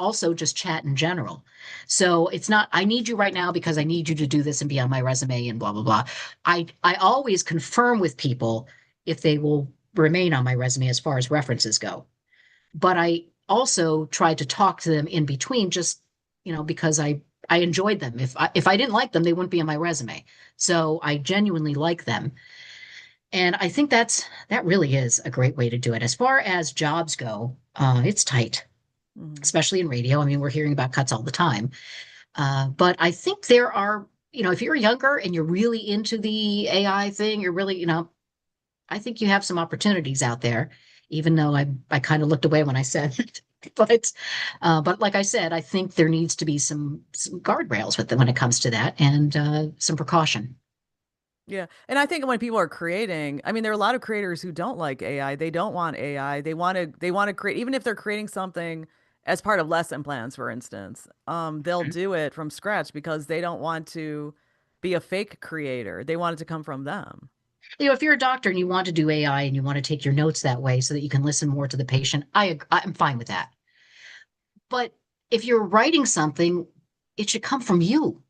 chat in general. So it's not I need you right now because I need you to do this and be on my resume and blah blah blah. I always confirm with people if they will remain on my resume as far as references go, but I also tried to talk to them in between just, you know, because I enjoyed them. If I didn't like them, they wouldn't be on my resume. So I genuinely like them. And I think that really is a great way to do it. As far as jobs go, it's tight, Mhm. especially in radio. I mean, we're hearing about cuts all the time. But I think there are, you know, if you're younger and you're really into the AI thing, you're really, you know, I think you have some opportunities out there, even though I kind of looked away when I said it. But like I said, I think there needs to be some guardrails with them when it comes to that, and some precaution. Yeah. And I think when people are creating, I mean, there are a lot of creators who don't like AI. They don't want AI. They want to create, even if they're creating something as part of lesson plans, for instance, they'll Mhm. do it from scratch because they don't want to be a fake creator. They want it to come from them. You know, if you're a doctor and you want to do AI and you want to take your notes that way so that you can listen more to the patient, I'm fine with that. But if you're writing something, it should come from you.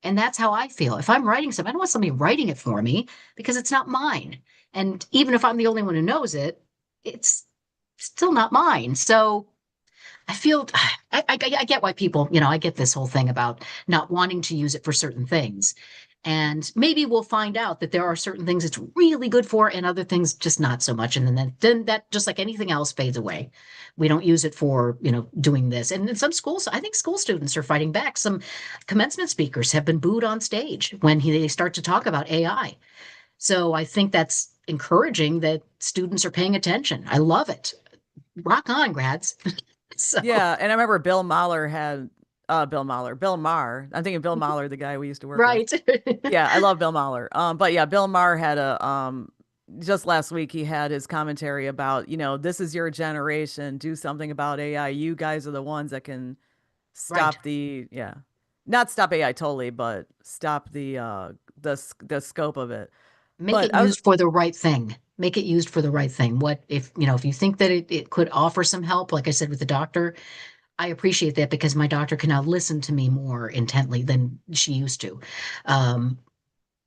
And that's how I feel. If I'm writing something, I don't want somebody writing it for me because it's not mine. And even if I'm the only one who knows it, it's still not mine. So I feel I get why people, you know, I get this whole thing about not wanting to use it for certain things. And maybe we'll find out that there are certain things it's really good for and other things just not so much. And then that just like anything else fades away. We don't use it for, you know, doing this. And in some schools, I think school students are fighting back. Some commencement speakers have been booed on stage when they start to talk about AI. So I think encouraging that students are paying attention. I love it. Rock on, grads. So, Yeah, and I remember Bill Maher. I'm thinking Bill Mahler, the guy we used to work with. right. Yeah, I love Bill Mahler. But yeah, Bill Maher had a just last week he had his commentary about, this is your generation, do something about AI. You guys are the ones that can Right. stop not stop AI totally, but stop the scope of it. Make But it I was used for the right thing. Make it used for the right thing. What if, if you think that it could offer some help, like I said with the doctor, I appreciate that because my doctor can now listen to me more intently than she used to. Um,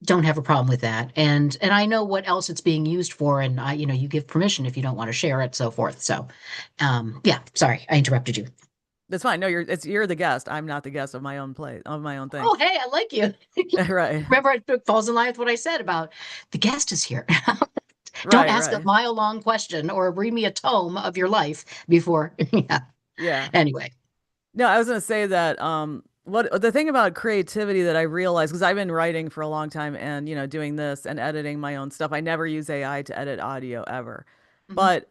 don't have a problem with that. And I know what else it's being used for, and you give permission if you don't want to share it, so forth. So yeah, sorry, I interrupted you. That's fine. No, you're the guest. I'm not the guest of my own play of my own thing. Oh, hey, I like you. Right. Remember, it falls in line with what I said about the guest is here. Don't Right, ask a right. mile long question or read me a tome of your life before. Yeah. Yeah. Anyway. No, I was gonna say that what the thing about creativity that I realized, because I've been writing for a long time and doing this and editing my own stuff. I never use AI to edit audio ever. Mhm. But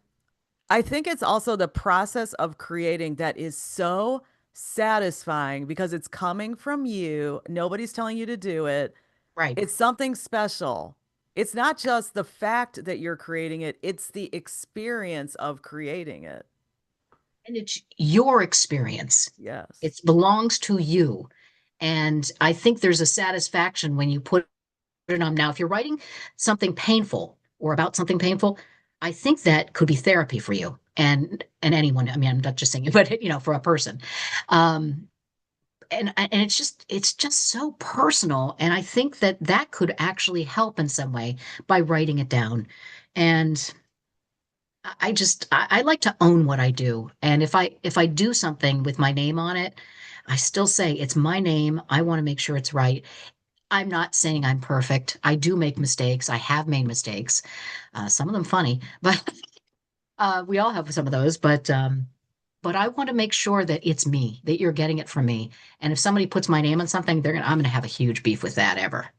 I think it's also the process of creating that is so satisfying because it's coming from you. Nobody's telling you to do it. Right. It's something special. It's not just the fact that you're creating it, it's the experience of creating it. And it's your experience. Yes. It belongs to you. And I think there's a satisfaction when you put it on. Now, if you're writing something painful or about something painful, I think that could be therapy for you and anyone. I mean, I'm not just saying it, but for a person. Um, and it's just so personal, and I think that that could actually help in some way by writing it down. And I like to own what I do. And if I do something with my name on it, I still say it's my name. I want to make sure it's right. I'm not saying I'm perfect. I do make mistakes. I have made mistakes. Some of them funny, but we all have some of those. But I want to make sure that it's me, that you're getting it from me. And if somebody puts my name on something, I'm gonna have a huge beef with that ever.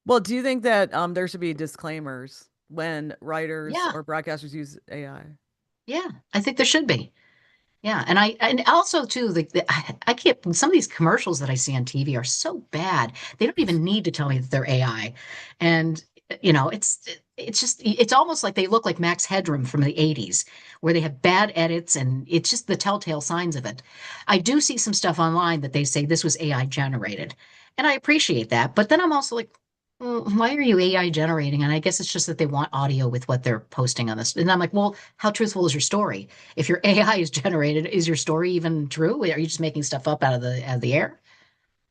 Well, do you think that there should be disclaimers when writers Yeah, or broadcasters use AI? yeah, I think there should be. Yeah, and also too, I can't. Some of these commercials that I see on TV are so bad. They don't even need to tell me that they're AI, and it's almost like they look like Max Headroom from the '80s, where they have bad edits, and it's just the telltale signs of it. I do see some stuff online that they say this was AI generated, and I appreciate that. But then I'm also like, why are you AI generating? And I guess it's just that they want audio with what they're posting on this. And I'm like, well, how truthful is your story? If your AI is generated, is your story even true? Are you just making stuff up out of the air?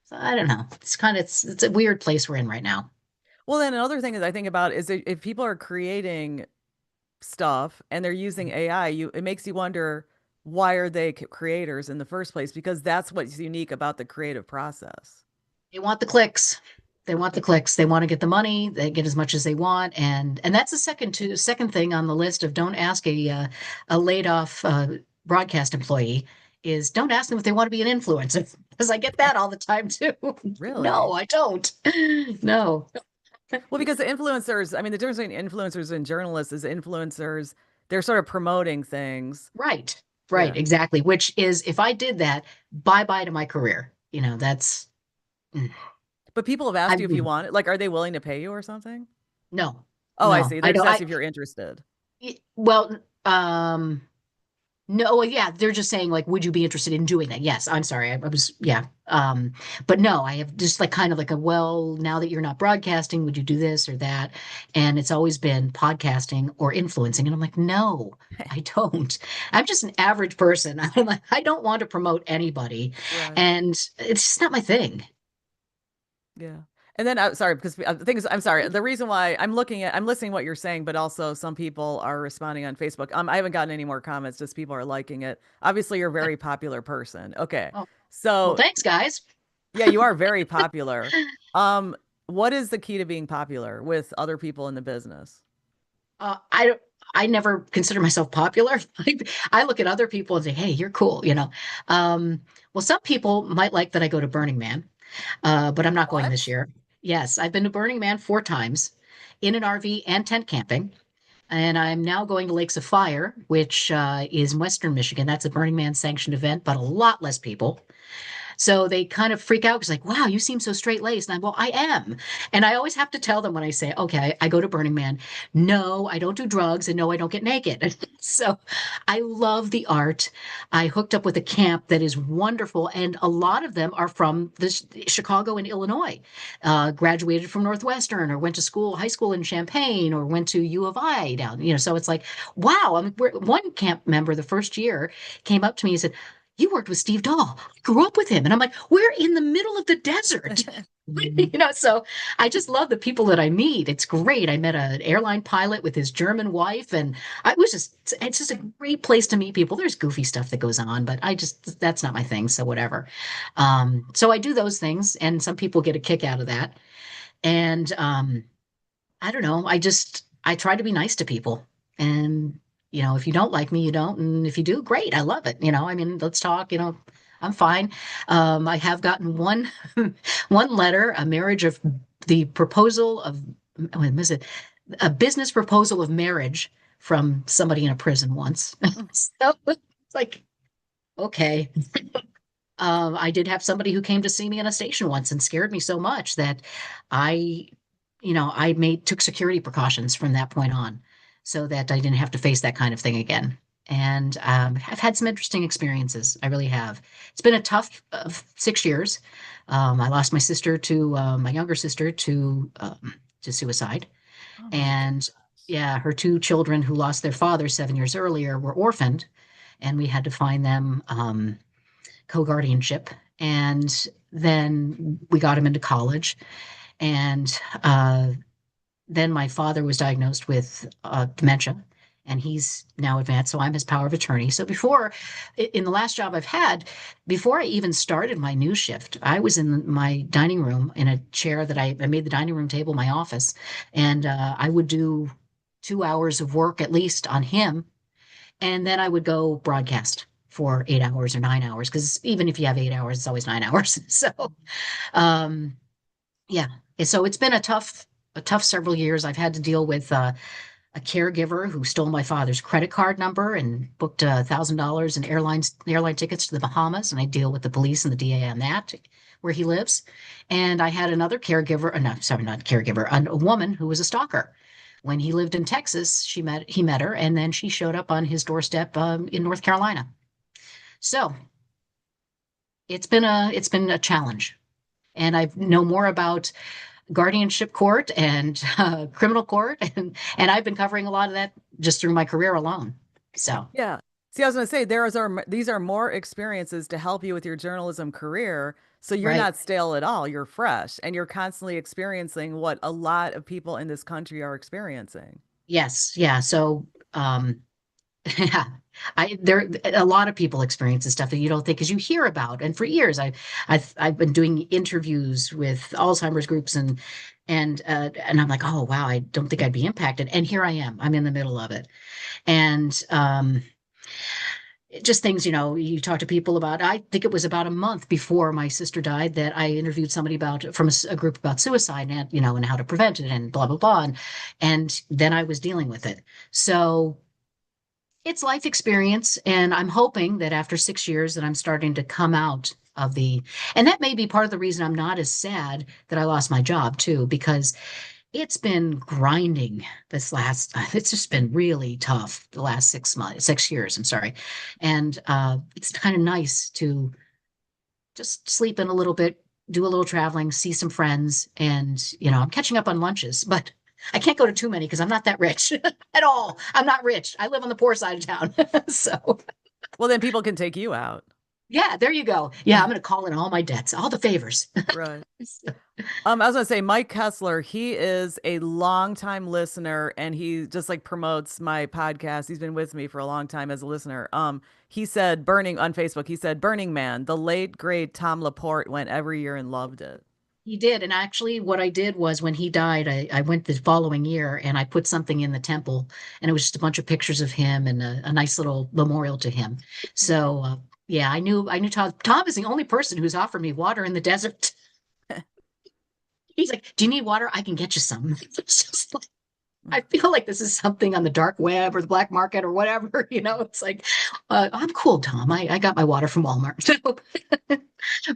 So I don't know. It's a weird place we're in right now. Well, then another thing that I think about is that if people are creating stuff and they're using AI, it makes you wonder why are they creators in the first place? Because that's what's unique about the creative process. They want the clicks. They want the clicks. They want to get the money. They get as much as they want, and that's the second thing on the list of don't ask a laid off broadcast employee is don't ask them if they want to be an influencer because I get that all the time too. No, Really? I don't. No. Well, because the influencers, I mean, the difference between influencers and journalists is influencers, they're sort of promoting things. Right. Right. Yeah. Exactly. Which is if I did that, bye bye to my career. That's mm, But people have I asked you if you wouldn't. want it. Like, are they willing to pay you or something? No. Oh, I No. see. I They're just don't. asking if you're interested. Well, no, well, yeah, they're just saying like, would you be interested in doing that? Yes, I'm sorry, I was, yeah, but no, I have just like kind of like well, now that you're not broadcasting, would you do this or that? And it's always been podcasting or influencing, and I'm like, no, I don't. I'm just an average person. I'm like, I don't want to promote anybody, Right. and it's just not my thing. Yeah. And then, sorry, because the thing is, I'm sorry. The reason why I'm listening to what you're saying, but also some people are responding on Facebook. I haven't gotten any more comments, just people are liking it. Obviously, you're a very popular person. Okay. Oh, well, So, thanks, guys. yeah, you are very popular. Um, what is the key to being popular with other people in the business? I don't. I never consider myself popular. I look at other people and say, "Hey, you're cool," you know. Well, some people might like that I go to Burning Man, but I'm not going this What? year. Yes, I've been to Burning Man 4 times. in an RV and tent camping. And I'm now going to Lakes of Fire, which is in Western Michigan. That's a Burning Man sanctioned event, but a lot less people. So they kind of freak out because, like, wow, you seem so straight laced. And I'm, well, I am. And I always have to tell them when I say, okay, I go to Burning Man. No, I don't do drugs. And no, I don't get naked. So I love the art. I hooked up with a camp that is wonderful. And a lot of them are from Chicago and Illinois, graduated from Northwestern or went to school, high school in Champaign or went to U of I down, so it's like, wow. I mean, one camp member the first year came up to me and said, you worked with Steve Dahl. I grew up with him. And I'm like, we're in the middle of the desert. So I just love the people that I meet. It's great. I met an airline pilot with his German wife, and it's just a great place to meet people. There's goofy stuff that goes on, but that's not my thing. So whatever. So I do those things, and some people get a kick out of that. And I don't know. I try to be nice to people. And, if you don't like me, you don't. And if you do, great. I love it. I mean, let's talk, I'm fine. I have gotten one, one letter, a marriage of the proposal of, what is it? A business proposal of marriage from somebody in a prison once. So it's like, okay. I did have somebody who came to see me in a station once and scared me so much that I took security precautions from that point on so that I didn't have to face that kind of thing again. And I've had some interesting experiences. I really have. It's been a tough 6 years. I lost my younger sister to suicide. Oh my And goodness. yeah, her two children who lost their father 7 years earlier were orphaned. And we had to find them co-guardianship. And then we got him into college. And then my father was diagnosed with dementia, and he's now advanced. So I'm his power of attorney. So in the last job I've had, before I even started my news shift, I was in my dining room in a chair that I made the dining room table my office. And I would do 2 hours of work at least on him. And then I would go broadcast for 8 hours or 9 hours, because even if you have 8 hours, it's always 9 hours. So, um, yeah. So it's been a tough several years. I've had to deal with a caregiver who stole my father's credit card number and booked $1,000 in airline tickets to the Bahamas, and I deal with the police and the DA on that, where he lives. And I had another caregiver, no, sorry, not caregiver, a woman who was a stalker. When he lived in Texas, he met her, and then she showed up on his doorstep in North Carolina. So it's been a challenge, and I know more about guardianship court and criminal court, and I've been covering a lot of that just through my career alone. So Yeah. See, I was going to say these are more experiences to help you with your journalism career. So you're right, not stale at all. You're fresh and you're constantly experiencing what a lot of people in this country are experiencing. yes, yeah. So yeah, there a lot of people experience this stuff that you don't think, because you hear about. And for years, I've been doing interviews with Alzheimer's groups, and I'm like, oh wow, I don't think I'd be impacted. And here I am. I'm in the middle of it. And just things, you talk to people about. I think it was about a month before my sister died that I interviewed somebody from a group about suicide, and and how to prevent it and blah blah blah. And then I was dealing with it. So it's life experience, and I'm hoping that after 6 years that I'm starting to come out of and that may be part of the reason I'm not as sad that I lost my job too, because it's been grinding it's just been really tough the last 6 months, 6 years, I'm sorry. And it's kind of nice to just sleep in a little bit, do a little traveling, see some friends, and I'm catching up on lunches, but I can't go to too many because I'm not that rich at all. I'm not rich. I live on the poor side of town. So Well, then people can take you out. yeah, there you go. Yeah, I'm going to call in all my debts, all the favors. Right. I was gonna say Mike Kessler, he is a longtime listener and he just like promotes my podcast. He's been with me for a long time as a listener. He said Burning on Facebook, he said Burning Man, the late great Tom Laporte went every year and loved it. He did. And actually, what I did was when he died, I went the following year and I put something in the temple, and it was just a bunch of pictures of him and a nice little memorial to him. So, yeah, I knew Tom. Tom is the only person who's offered me water in the desert. He's like, "Do you need water? I can get you some." It's just like, I feel like this is something on the dark web or the black market or whatever. It's like, I'm cool, Tom. I got my water from Walmart.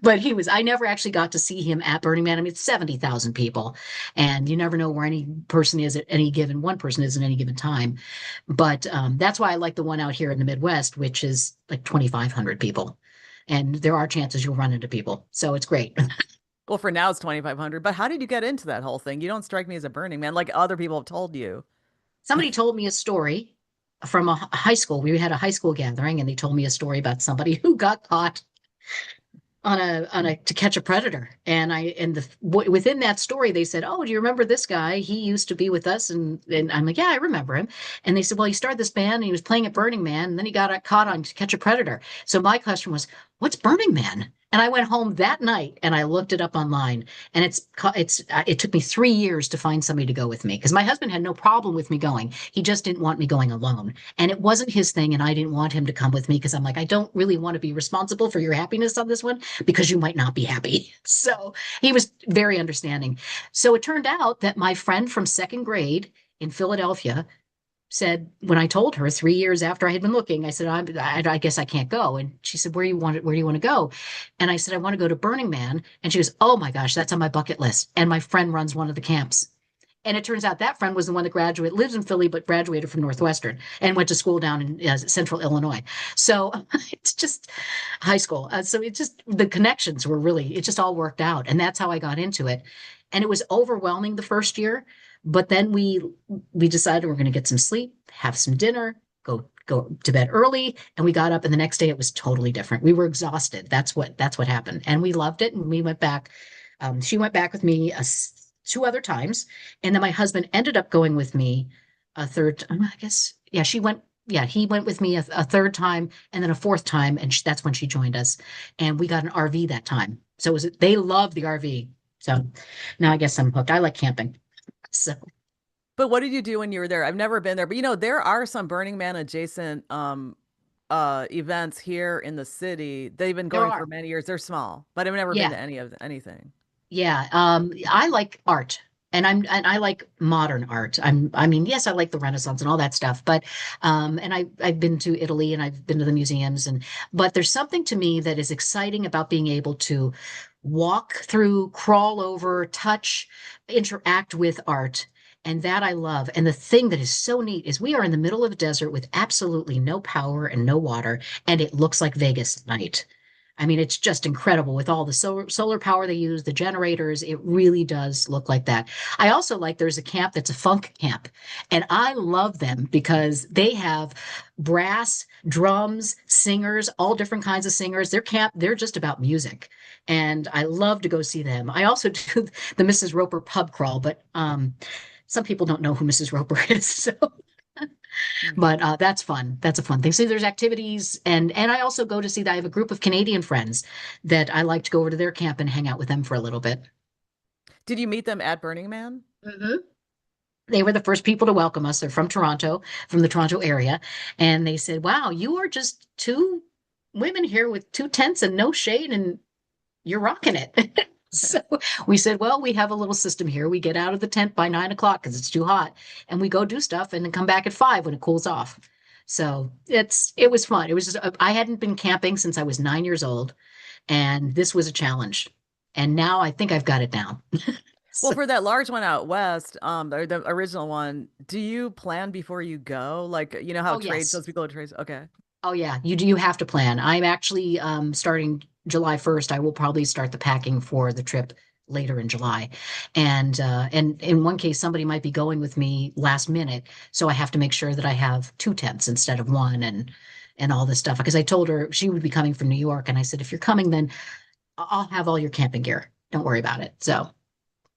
But I never actually got to see him at Burning Man. I mean, it's 70,000 people, and you never know where any person is at any given, one person is at any given time. But that's why I like the one out here in the Midwest, which is like 2,500 people. And there are chances you'll run into people. So it's great. Well, for now it's 2,500, but how did you get into that whole thing? You don't strike me as a Burning Man like other people have told you. Somebody told me a story from a high school. We had a high school gathering, and they told me a story about somebody who got caught on a to catch a predator. And within that story they said, "Oh, do you remember this guy? He used to be with us." And I'm like, "Yeah, I remember him." And they said, "Well, he started this band and he was playing at Burning Man, and then he got caught on to catch a predator." So my question was, "What's Burning Man?" And I went home that night and I looked it up online. And it took me 3 years to find somebody to go with me, because my husband had no problem with me going. He just didn't want me going alone. And it wasn't his thing, and I didn't want him to come with me because I'm like, I don't really want to be responsible for your happiness on this one, because you might not be happy. So he was very understanding. So it turned out that my friend from second grade in Philadelphia said, when I told her 3 years after I had been looking, I said, I guess I can't go. And she said, where do you want to go? And I said, I want to go to Burning Man. And she goes, oh my gosh, that's on my bucket list. And my friend runs one of the camps. And it turns out that friend was the one that lives in Philly, but graduated from Northwestern and went to school down in central Illinois. So it's just high school. So it just, the connections were really, it just all worked out. And that's how I got into it. And it was overwhelming the first year. But then we decided we're going to get some sleep, have some dinner, go to bed early, and we got up, and the next day it was totally different. We were exhausted. That's what happened. And we loved it, and we went back. She went back with me 2 other times, and then my husband ended up going with me a third. I guess, yeah, she went. Yeah, he went with me a third time, and then a fourth time, and that's when she joined us. And we got an RV that time. So they love the RV. So now I guess I'm hooked. I like camping. So But what did you do when you were there? I've never been there, but there are some Burning Man adjacent events here in the city. They've been there going are. for many years. They're small, but I've never been Yeah, to anything. yeah. I like art. And I like modern art. I mean, yes, I like the Renaissance and all that stuff, but and I've been to Italy and I've been to the museums, but there's something to me that is exciting about being able to walk through, crawl over, touch, interact with art. And that I love. And the thing that is so neat is we are in the middle of a desert with absolutely no power and no water, and it looks like Vegas at night. I mean, it's just incredible with all the solar power they use, the generators. It really does look like that. I also like, there's a camp that's a funk camp, and I love them because they have brass, drums, singers, all different kinds of singers. They're just about music, and I love to go see them. I also do the Mrs. Roper pub crawl, but some people don't know who Mrs. Roper is, so Hmm. but that's fun. That's a fun thing. So there's activities, and I also go to see that I have a group of Canadian friends that I like to go over to their camp and hang out with them for a little bit. Did you meet them at Burning Man? Hmm. They were the first people to welcome us. They're from Toronto, from the Toronto area, and they said, "Wow, you are just 2 women here with 2 tents and no shade, and you're rocking it." So we said, well, we have a little system here. We get out of the tent by 9 o'clock because it's too hot, and we go do stuff and then come back at 5 when it cools off. So it was fun. It was just, I hadn't been camping since I was 9 years old, and this was a challenge. And now I think I've got it down. Well, So, for that large one out west, or the original one, do you plan before you go? Like, you know how oh trade yes. shows people go to trades? Okay. Oh yeah, you have to plan. I'm actually starting July 1st. I will probably start the packing for the trip later in July. And in one case somebody might be going with me last minute, so I have to make sure that I have 2 tents instead of one, and all this stuff, because I told her she would be coming from New York, and I said, if you're coming, then I'll have all your camping gear. Don't worry about it. So,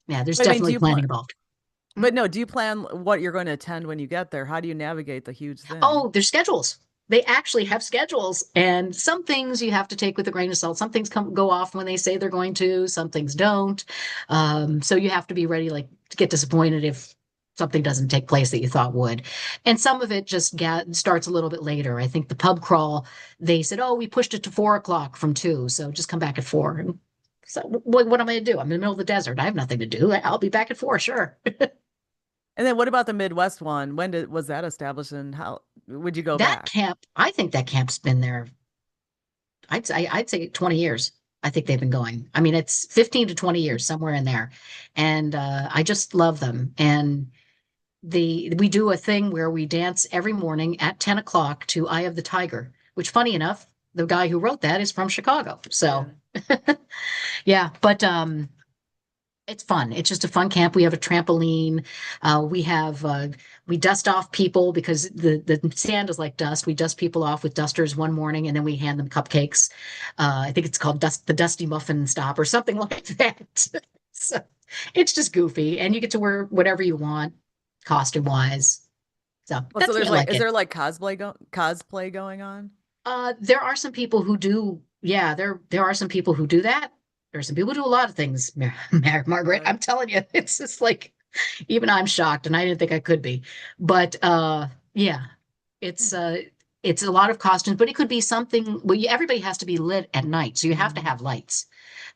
yeah, there's But I mean, do definitely you plan? planning involved. Hmm? But no, do you plan what you're going to attend when you get there? How do you navigate the huge thing? Oh, there's schedules. They actually have schedules, and some things you have to take with a grain of salt. Some things go off when they say they're going to. Some things don't. So you have to be ready, like, to get disappointed if something doesn't take place that you thought would. And some of it just starts a little bit later. I think the pub crawl, they said, oh, we pushed it to 4 o'clock from 2, so just come back at 4. So what am I going to do? I'm in the middle of the desert. I have nothing to do. I'll be back at 4, sure. And then what about the Midwest one? When did was that established and how would you go That back? camp, I think that camp's been there. I'd say 20 years. I think they've been going. I mean, it's 15 to 20 years, somewhere in there. And I just love them. And we do a thing where we dance every morning at 10 o'clock to Eye of the Tiger, which funny enough, the guy who wrote that is from Chicago. Yeah. So yeah, but it's fun. It's just a fun camp. We have a trampoline. We dust off people because the sand is like dust. We dust people off with dusters one morning, and then we hand them cupcakes. I think it's called the Dusty Muffin Stop or something like that. So it's just goofy, and you get to wear whatever you want, costume wise. So Well, so that's me. there's I like, like is it. there like cosplay going on? There are some people who do. Yeah, there are some people who do that. There are some people who do a lot of things, Margaret. Right. I'm telling you, it's just like even I'm shocked, and I didn't think I could be. But yeah, it's Hmm. uh, it's a lot of costumes, but it could be something. Well, everybody has to be lit at night, so you have to Mhm. have lights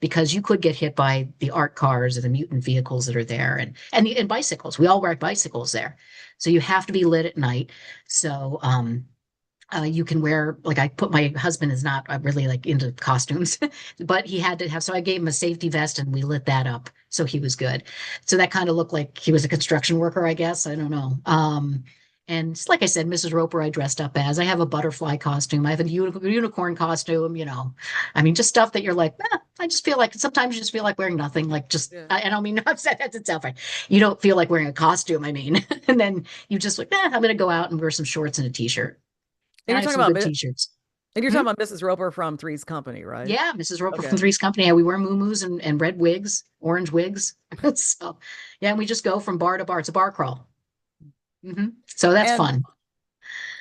because you could get hit by the art cars or the mutant vehicles that are there, and bicycles. We all ride bicycles there, so you have to be lit at night. So you can wear like I put my husband is not really like into costumes, but he had to have so I gave him a safety vest and we lit that up so he was good. So that kind of looked like he was a construction worker, I guess. I don't know. And like I said, Mrs. Roper, I dressed up as. I have a butterfly costume. I have a unicorn costume. I mean, just stuff that you're like, I just feel like sometimes you just feel like wearing nothing. Like just, Yeah. I don't mean I've said that to itself. You don't feel like wearing a costume. I mean, and then you just like, I'm going to go out and wear some shorts and a t-shirt. And And I you're have talking some about good t-shirts. and you're Hmm? talking about Mrs. Roper from Three's Company, right? Yeah, Mrs. Roper from Okay. Three's Company. Yeah, we wear muumuus and red wigs, orange wigs. So, yeah, and we just go from bar to bar. It's a bar crawl. So that's And fun.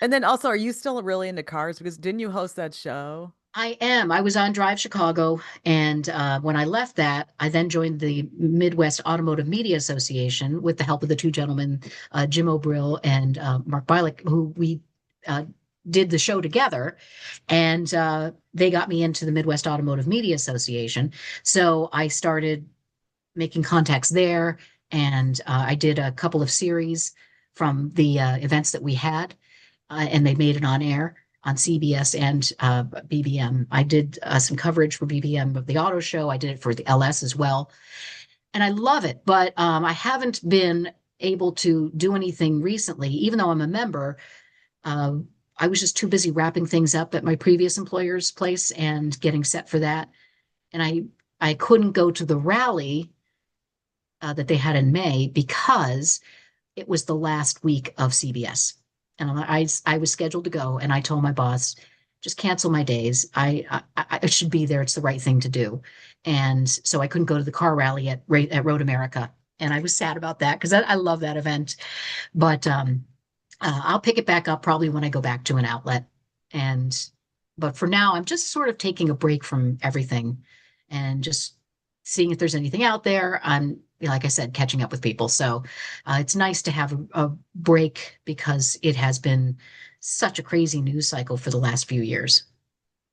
and then also, are you still really into cars? Because didn't you host that show? I am. I was on Drive Chicago, and when I left that, I then joined the Midwest Automotive Media Association with the help of the two gentlemen, Jim O'Brill and Mark Bialik, who we uh, did the show together, and they got me into the Midwest Automotive Media Association. So I started making contacts there, and I did a couple of series from the events that we had, and they made it on air on CBS and BBM. I did some coverage for BBM of the auto show. I did it for the LS as well, and I love it. But I haven't been able to do anything recently, even though I'm a member. Uh, I was just too busy wrapping things up at my previous employer's place and getting set for that, and I couldn't go to the rally that they had in May because it was the last week of CBS. And I was scheduled to go, and I told my boss, just cancel my days. I should be there. It's the right thing to do. And so I couldn't go to the car rally at Road America. And I was sad about that because I love that event. But I'll pick it back up probably when I go back to an outlet. And but for now, I'm just sort of taking a break from everything and just seeing if there's anything out there. I'm like I said, catching up with people. So it's nice to have a break because it has been such a crazy news cycle for the last few years.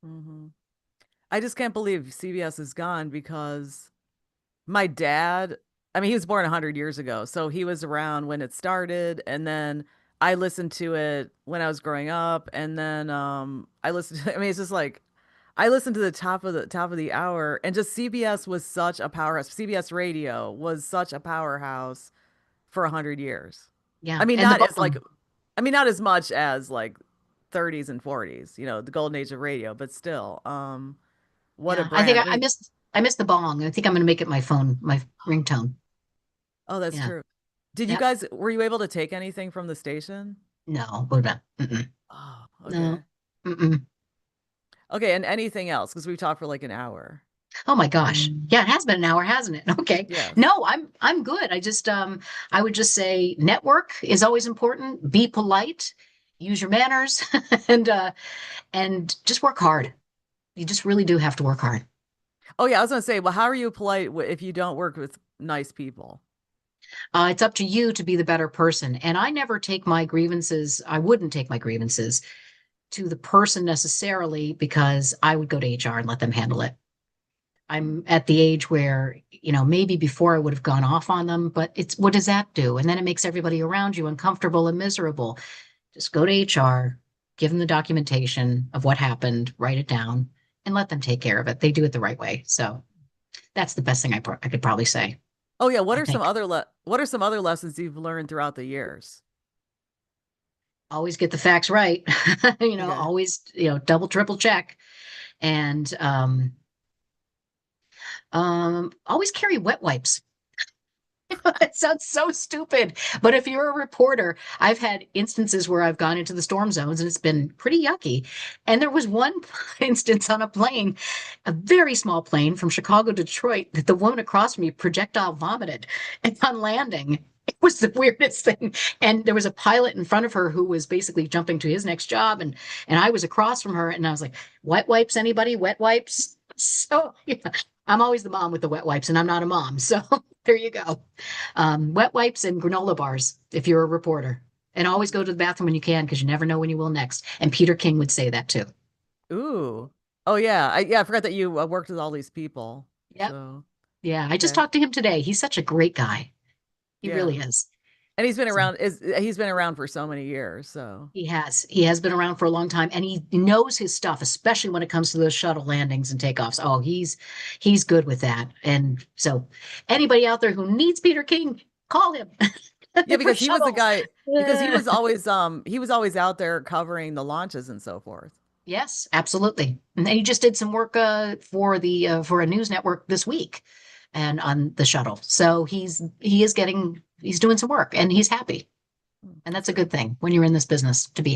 Hmm. I just can't believe CBS is gone because my dad, I mean, he was born 100 years ago, so he was around when it started, and then I listened to it when I was growing up, and then I listened to, I mean, it's just like I listened to the top of the hour, and just CBS was such a powerhouse. CBS Radio was such a powerhouse for 100 years. Yeah, I mean, and the not as like bottom. I mean, not as much as like 30s and 40s, the golden age of radio, but still, what a Yeah, I think brand. I mean, I missed the bong. I think I'm going to make it my phone, my ringtone. oh, that's Yeah. true. Did you Yep. guys, were you able to take anything from the station? No, hold on. Mm-mm. Oh, No. okay. Mm-mm. Okay, and anything else? Because we've talked for like an hour. Oh my gosh. Yeah, it has been an hour, hasn't it? Okay. Yes. No, I'm good. I would just say network is always important. Be polite, use your manners, and and just work hard. You just really do have to work hard. Oh, yeah, I was gonna say, well, how are you polite if you don't work with nice people? It's up to you to be the better person. And I never take my grievances, I wouldn't take my grievances to the person necessarily because I would go to HR and let them handle it. I'm at the age where, maybe before I would have gone off on them, but it's what does that do? And then it makes everybody around you uncomfortable and miserable. Just go to HR, give them the documentation of what happened, write it down, and let them take care of it. They do it the right way. So that's the best thing I could probably say, Oh yeah, I think. what are some other lessons you've learned throughout the years? Always get the facts right. Okay. Always, double, triple check. And always carry wet wipes. It sounds so stupid. But if you're a reporter, I've had instances where I've gone into the storm zones and it's been pretty yucky. And there was one instance on a plane, a very small plane from Chicago to Detroit, that the woman across from me projectile vomited and on landing. It was the weirdest thing. And there was a pilot in front of her who was basically jumping to his next job. And I was across from her and I was like, wet wipes, anybody? Wet wipes? So yeah, I'm always the mom with the wet wipes, and I'm not a mom. So there you go. Wet wipes and granola bars if you're a reporter. And always go to the bathroom when you can because you never know when you will next. And Peter King would say that too. Ooh. Oh yeah. I forgot that you worked with all these people. Yep. So, Yeah. I just okay. talked to him today. He's such a great guy. He Yeah. really is. And he's been So around is he's been around for so many years, so. he has. He has been around for a long time and he knows his stuff, especially when it comes to those shuttle landings and takeoffs. Oh, he's good with that. And so anybody out there who needs Peter King, call him Yeah, for because he was the shuttles. guy because Uh, he was always out there covering the launches and so forth. Yes, absolutely. And he just did some work for a news network this week and on the shuttle. So he's doing some work and he's happy. And that's a good thing when you're in this business to be